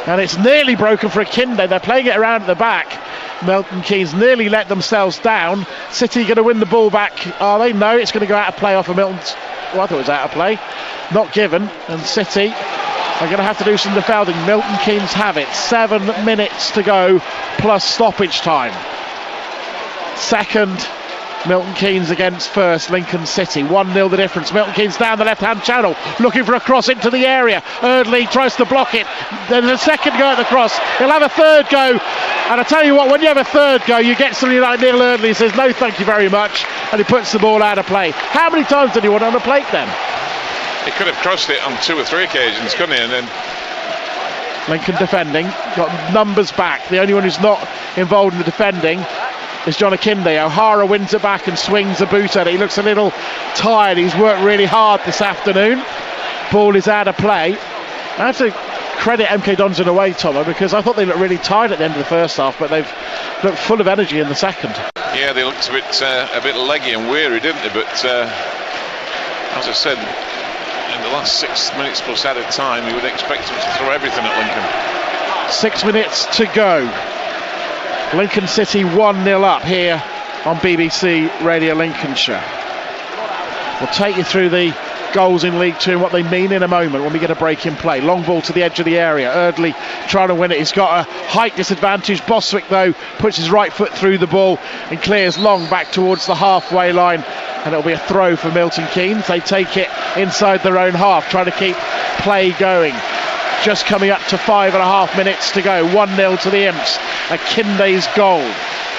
And it's nearly broken for Akinde. They're playing it around at the back. Milton Keynes nearly let themselves down. City going to win the ball back, are they? No, it's going to go out of play off of Milton's. Well, I thought it was out of play. Not given. And City are going to have to do some defending. Milton Keynes have it. 7 minutes to go plus stoppage time. Second, Milton Keynes against first, Lincoln City. 1-0 the difference. Milton Keynes down the left-hand channel, looking for a cross into the area. Eardley tries to block it. There's a second go at the cross. He'll have a third go. And I tell you what, when you have a third go, you get somebody like Neil Eardley who says, no, thank you very much. And he puts the ball out of play. How many times did he want on the plate then? He could have crossed it on 2 or 3 occasions, couldn't he? And then Lincoln defending, got numbers back. The only one who's not involved in the defending is John Akinde. O'Hara wins it back and swings a boot at it. He looks a little tired. He's worked really hard this afternoon. Ball is out of play. I have to credit MK Dons in a way, Tomo, because I thought they looked really tired at the end of the first half, but they've looked full of energy in the second. Yeah, they looked a bit leggy and weary, didn't they? But as I said, in the last 6 minutes plus added time, you would expect them to throw everything at Lincoln. 6 minutes to go. Lincoln City 1-0 up here on BBC Radio Lincolnshire. We'll take you through the goals in League 2 and what they mean in a moment when we get a break in play. Long ball to the edge of the area. Eardley trying to win it. He's got a height disadvantage. Boswick, though, puts his right foot through the ball and clears long back towards the halfway line. And it'll be a throw for Milton Keynes. They take it inside their own half, trying to keep play going. Just coming up to 5.5 minutes to go. 1-0 to the Imps. Akinde's goal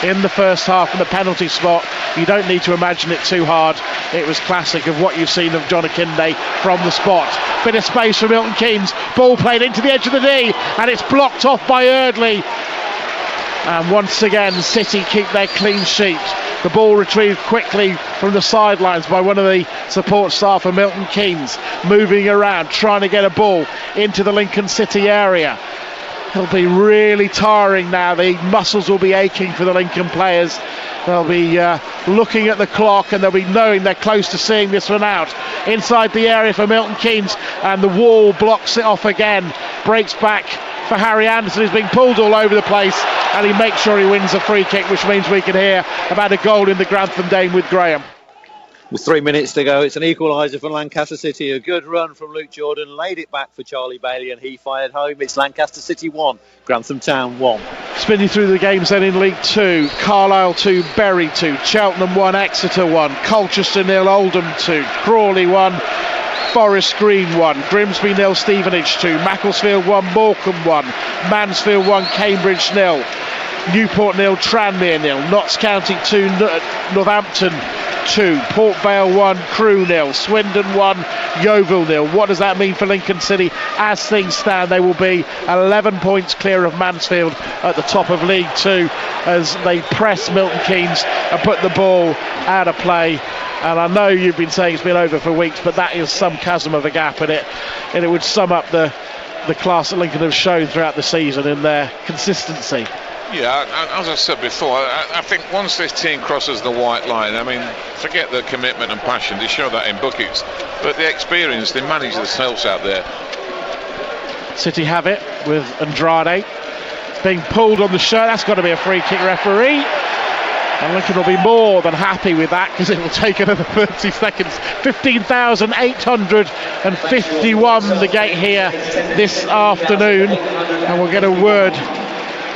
in the first half from the penalty spot. You don't need to imagine it too hard. It was classic of what you've seen of John Akinde from the spot. Bit of space for Milton Keynes. Ball played into the edge of the D, and it's blocked off by Eardley. And once again, City keep their clean sheet. The ball retrieved quickly from the sidelines by one of the support staff of Milton Keynes, moving around, trying to get a ball into the Lincoln City area. It'll be really tiring now. The muscles will be aching for the Lincoln players. They'll be looking at the clock, and they'll be knowing they're close to seeing this one out. Inside the area for Milton Keynes, and the wall blocks it off again. Breaks back for Harry Anderson, who's being pulled all over the place, and he makes sure he wins a free kick, which means we can hear about a goal in the Grantham Dane with Graham. With 3 minutes to go, it's an equaliser for Lancaster City. A good run from Luke Jordan, laid it back for Charlie Bailey, and he fired home. It's Lancaster City 1, Grantham Town 1. Spinning through the games then in League 2. Carlisle 2, Bury 2, Cheltenham 1, Exeter 1, Colchester 0, Oldham 2, Crawley 1, Forest Green 1, Grimsby 0, Stevenage 2, Macclesfield 1, Morecambe 1, Mansfield 1, Cambridge 0, Newport 0, Tranmere 0, Notts County 2, Northampton 2, Port Vale 1, Crewe 0, Swindon 1, Yeovil 0. What does that mean for Lincoln City? As things stand, they will be 11 points clear of Mansfield at the top of League 2 as they press Milton Keynes and put the ball out of play. And I know you've been saying it's been over for weeks, but that is some chasm of a gap in it, and it would sum up the class that Lincoln have shown throughout the season in their consistency. Yeah, as I said before, I think once this team crosses the white line, I mean, forget the commitment and passion, they show that in buckets, but the experience, they manage themselves out there. City have it with Andrade being pulled on the shirt. That's got to be a free kick, referee. And Lincoln will be more than happy with that because it will take another 30 seconds. 15,851 the gate here this afternoon, and we'll get a word.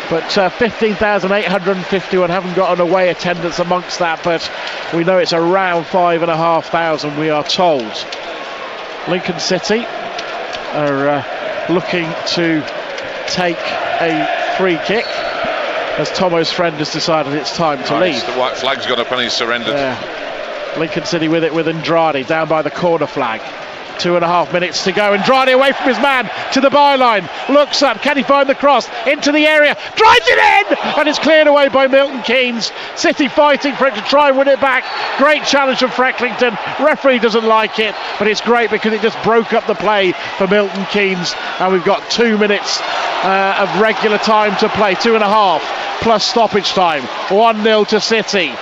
But 15,851 haven't got an away attendance amongst that, but we know it's around 5,500, we are told. Lincoln City are looking to take a free kick as Tomo's friend has decided it's time to leave. The white flag's gone up and he's surrendered. Lincoln City with it with Andrade down by the corner flag. 2.5 minutes to go. Andrade away from his man to the byline. Looks up. Can he find the cross? Into the area. Drives it in! And it's cleared away by Milton Keynes. City fighting for it to try and win it back. Great challenge from Frecklington. Referee doesn't like it, but it's great because it just broke up the play for Milton Keynes. And we've got 2 minutes of regular time to play. 2.5 plus stoppage time. 1-0 to City.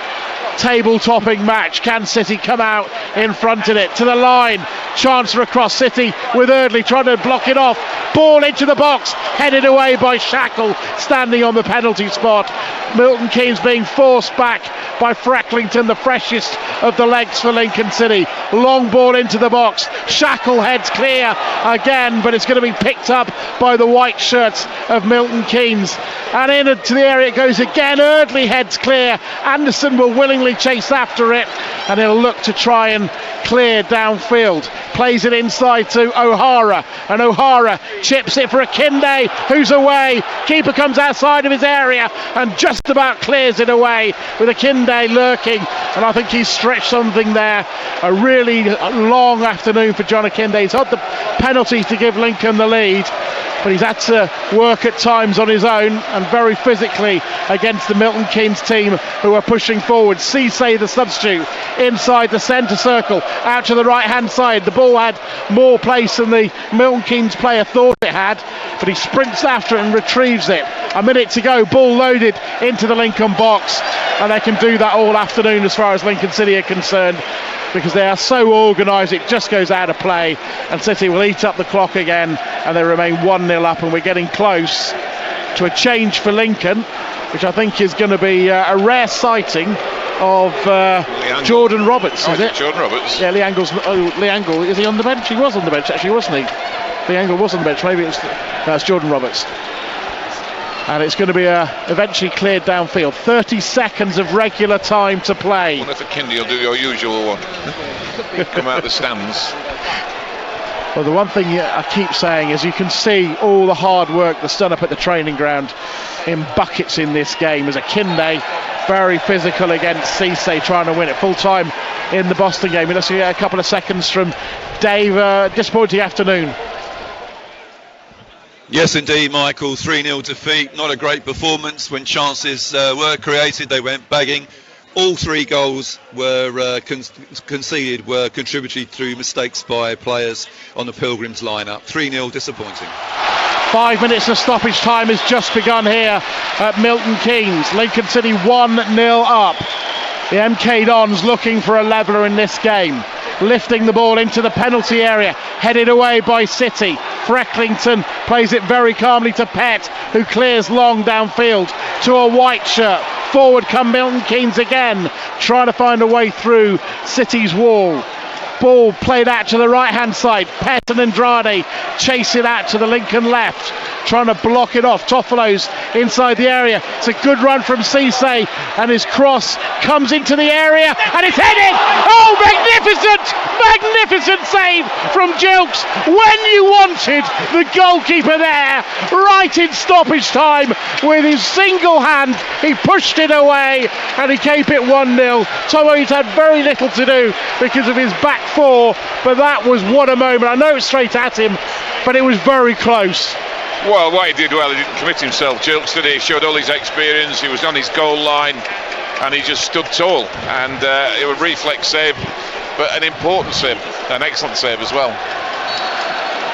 Table-topping match. Can City come out in front of it? To the line. Chance for a cross. City with Eardley trying to block it off. Ball into the box. Headed away by Shackle, standing on the penalty spot. Milton Keynes being forced back by Frecklington, the freshest of the legs for Lincoln City. Long ball into the box. Shackle heads clear again, but it's going to be picked up by the white shirts of Milton Keynes. And into the area it goes again. Eardley heads clear. Anderson will willingly chase after it, and he'll look to try and clear downfield. Plays it inside to O'Hara, and O'Hara chips it for Akinde, who's away. Keeper comes outside of his area and just about clears it away with Akinde lurking, and I think he's stretched something there. A really long afternoon for John Akinde. He's had the penalty to give Lincoln the lead, but he's had to work at times on his own and very physically against the Milton Keynes team who are pushing forward. Cisse, the substitute, inside the centre circle, out to the right hand side. The ball had more place than the Milton Keynes player thought it had, but he sprints after it and retrieves it. A minute to go, ball loaded into the Lincoln box, and they can do that all afternoon as far as Lincoln City are concerned, because they are so organised it just goes out of play, and City will eat up the clock again, and they remain 1-0 up, and we're getting close to a change for Lincoln, which I think is going to be a rare sighting of Jordan Roberts, is it? Jordan Roberts. Yeah, Lee Angle, is he on the bench? He was on the bench actually, wasn't he? Lee Angle was on the bench, maybe that's Jordan Roberts. And it's going to be eventually cleared downfield. 30 seconds of regular time to play. I wonder if Akinde will do your usual one. Come out the stands. Well, the one thing I keep saying is you can see all the hard work that's done up at the training ground in buckets in this game. As Akinde, very physical against Cisse, trying to win it full time in the Boston game. Let's get a couple of seconds from Dave. Disappointing afternoon. Yes, indeed, Michael. 3-0 defeat. Not a great performance. When chances were created, they went bagging. All 3 goals were conceded were contributed through mistakes by players on the Pilgrims lineup. 3-0 disappointing. 5 minutes of stoppage time has just begun here at Milton Keynes. Lincoln City 1-0 up. The MK Dons looking for a leveller in this game. Lifting the ball into the penalty area, headed away by City. Frecklington plays it very calmly to Pett, who clears long downfield to a white shirt. Forward come Milton Keynes again, trying to find a way through City's wall. Ball played out to the right hand side. Pett and Andrade chase it out to the Lincoln left, trying to block it off. Toffolo's inside the area. It's a good run from Cisse, and his cross comes into the area and it's headed. Oh, magnificent! Magnificent save from Jilks when you wanted the goalkeeper there, right in stoppage time. With his single hand, he pushed it away and he kept it 1-0. Tomo's had very little to do because of his back four, but that was what a moment. I know it's straight at him, but it was very close. Well, what he did well, he didn't commit himself, Jilks, did he? He showed all his experience, he was on his goal line and he just stood tall, and it was a reflex save, but an important save, an excellent save as well.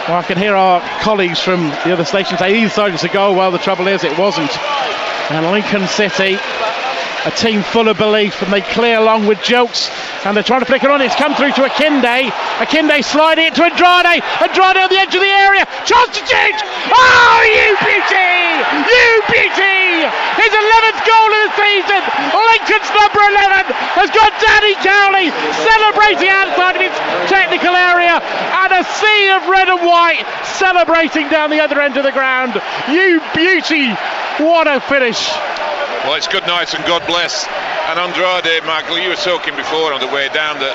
Well, I can hear our colleagues from the other station say he decided to go. Well, the trouble is it wasn't. And Lincoln City, a team full of belief, and they clear along with Jilks, and they're trying to flick it on. It's come through to Akinde sliding it to Andrade on the edge of the area, chance to shoot. Oh, you beauty, his 11th goal of the season. Lincoln's number 11 has got Danny Cowley celebrating outside of his technical area, and a sea of red and white celebrating down the other end of the ground. You beauty, what a finish. Well, it's good night and God bless. And Andrade, Michael, you were talking before on the way down that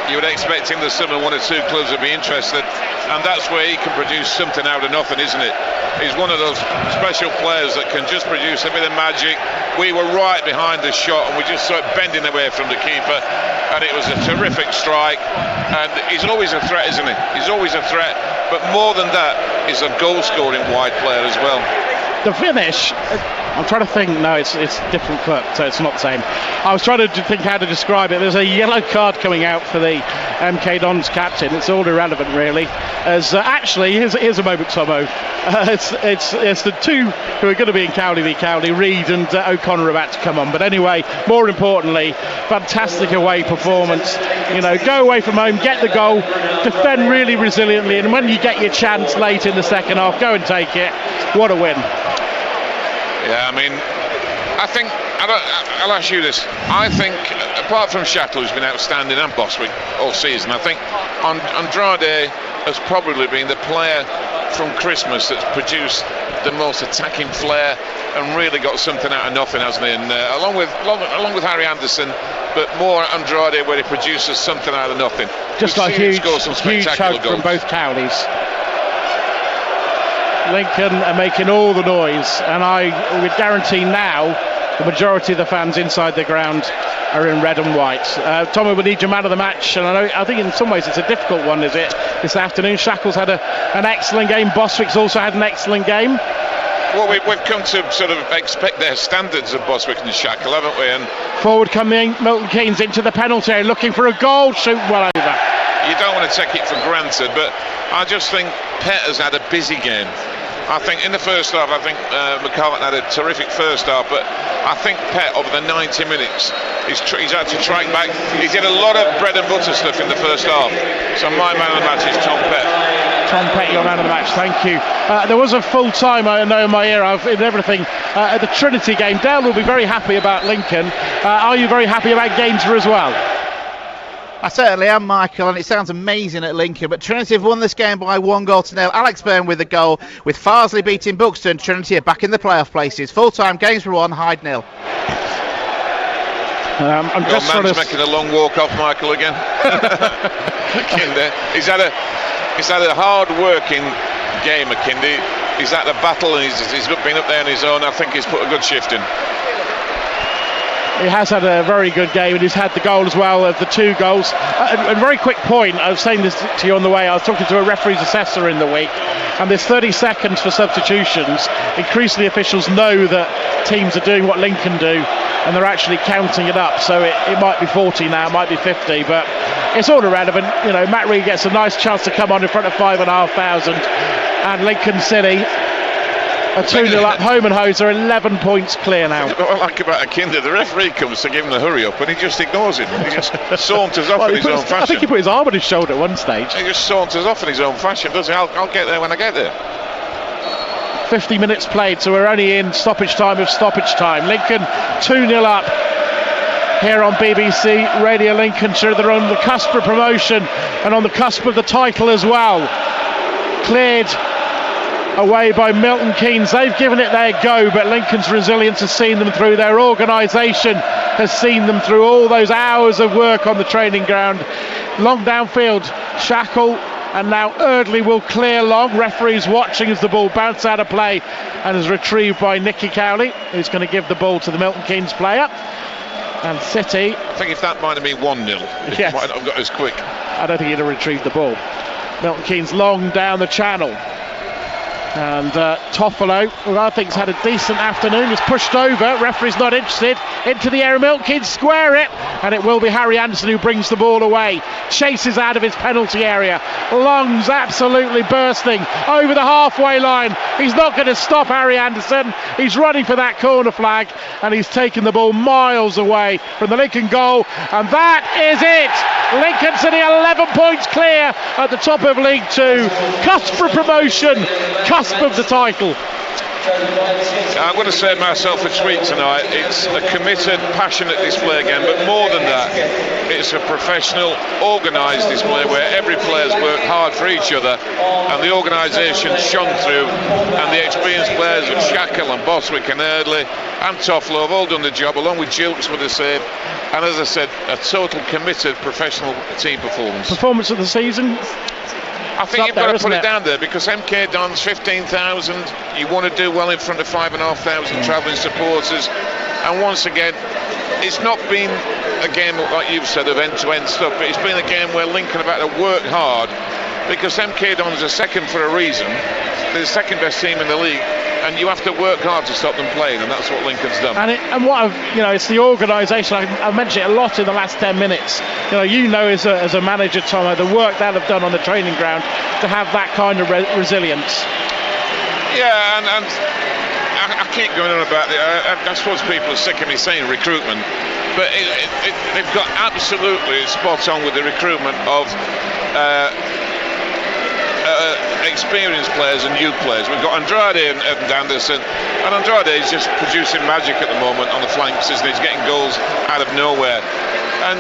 you would expect in the summer one or two clubs would be interested, and that's where he can produce something out of nothing, isn't it? He's one of those special players that can just produce a bit of magic. We were right behind the shot and we just saw it bending away from the keeper, and it was a terrific strike. And he's always a threat, isn't he? He's always a threat, but more than that, he's a goal-scoring wide player as well. The finish, I'm trying to think, no, it's different club, so it's not the same. I was trying to think how to describe it. There's a yellow card coming out for the MK Dons captain. It's all irrelevant, really. As actually, here's a moment, Tomo. It's the two who are going to be in Cowley v Cowley, Reid and O'Connor, about to come on. But anyway, more importantly, fantastic away performance. You know, go away from home, get the goal, defend really resiliently, and when you get your chance late in the second half, go and take it. What a win. Yeah, I mean, I think, I'll ask you this. I think, apart from Shattle, who's been outstanding, and Boswick all season, I think Andrade has probably been the player from Christmas that's produced the most attacking flair and really got something out of nothing, hasn't he? And along with Harry Anderson, but more Andrade, where he produces something out of nothing. Just like huge hug from both Cowleys. Lincoln are making all the noise, and I would guarantee now the majority of the fans inside the ground are in red and white. Tommy, we need your man of the match, and I think in some ways it's a difficult one, is it, this afternoon? Shackle's had an excellent game. Boswick's also had an excellent game. Well, we've come to sort of expect their standards of Boswick and Shackle, haven't we? And forward coming, Milton Keynes into the penalty area, looking for a goal, shoot well over. You don't want to take it for granted, but I just think Pett has had a busy game. I think in the first half, I think McCartan had a terrific first half, but I think Pett, over the 90 minutes, he's had to track back. He did a lot of bread and butter stuff in the first half. So my man of the match is Tom Pett. Tom Pett, your man of the match, thank you. There was a full time, I know in my ear, in everything, at the Trinity game. Dale will be very happy about Lincoln. Are you very happy about Gainsborough as well? I certainly am, Michael, and it sounds amazing at Lincoln, but Trinity have won this game by 1-0. Alex Byrne with the goal, with Farsley beating Buxton. Trinity are back in the playoff places. Full-time, Gainsborough 1, Hyde 0. I'm just making a long walk off Michael again. He's had a hard-working game, McKindy. He's had a battle, and he's been up there on his own. I think he's put a good shift in. He has had a very good game, and he's had the goal as well, of the 2 goals. A very quick point, I was saying this to you on the way, I was talking to a referee's assessor in the week, and there's 30 seconds for substitutions. Increasingly officials know that teams are doing what Lincoln do, and they're actually counting it up, so it might be 40 now, it might be 50, but it's all irrelevant. You know, Matt Reid gets a nice chance to come on in front of 5,500, and Lincoln City are 2-0 up, home and hose are 11 points clear now. What I like about Akinde, the referee comes to give him the hurry up and he just ignores him. He just saunters off in his own fashion. I think he put his arm on his shoulder at one stage. He just saunters off in his own fashion, doesn't he? I'll get there when I get there. 50 minutes played, so we're only in stoppage time of stoppage time. Lincoln 2-0 up here on BBC Radio Lincolnshire. They're on the cusp of promotion and on the cusp of the title as well. Cleared away by Milton Keynes. They've given it their go, but Lincoln's resilience has seen them through. Their organisation has seen them through all those hours of work on the training ground. Long downfield, Shackle, and now Eardley will clear long. Referees watching as the ball bounces out of play and is retrieved by Nicky Cowley, who's going to give the ball to the Milton Keynes player. And City, I think if that might have been 1-0, it yes, might not have got as quick. I don't think he'd have retrieved the ball. Milton Keynes long down the channel. And Toffolo, who I think has had a decent afternoon, is pushed over. Referee's not interested. Into the area, Milton Keynes square it, and it will be Harry Anderson who brings the ball away. Chases out of his penalty area. Lungs absolutely bursting over the halfway line. He's not going to stop Harry Anderson. He's running for that corner flag, and he's taken the ball miles away from the Lincoln goal, and that is it. Lincoln City 11 points clear at the top of League Two. Cusp for promotion, cusp of the title. I'm going to save myself a treat tonight. It's a committed, passionate display again, but more than that, it's a professional, organised display where every player's worked hard for each other, and the organisation shone through, and the experienced players of Shackle and Boswick and Eardley and Toffolo have all done the job, along with Jilks with the save. And as I said, a total committed professional team performance. Performance of the season. I think you've got to put it down there, because MK Dons 15,000, you want to do well in front of 5,500 travelling supporters, and once again, it's not been a game like you've said of end-to-end stuff, but it's been a game where Lincoln have had to work hard, because MK Dons are second for a reason. They're the second best team in the league, and you have to work hard to stop them playing, and that's what Lincoln's done. It's the organisation. I've mentioned it a lot in the last 10 minutes. You know as a manager, Tomo, the work that have done on the training ground to have that kind of resilience. Yeah, and I keep going on about it. I suppose people are sick of me saying recruitment, but they've got absolutely spot on with the recruitment of experienced players and youth players. We've got Andrade and Anderson, and Andrade is just producing magic at the moment on the flanks, isn't he? He's getting goals out of nowhere. And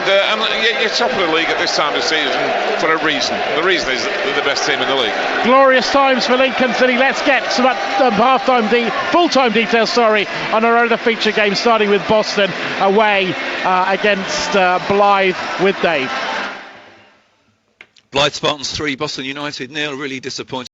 you're top of the league at this time of the season for a reason. The reason is they're the best team in the league. Glorious times for Lincoln City. Let's get some full-time details, on our other feature game, starting with Boston away against Blythe with Dave. Blythe Spartans 3, Boston United 0. Really disappointing.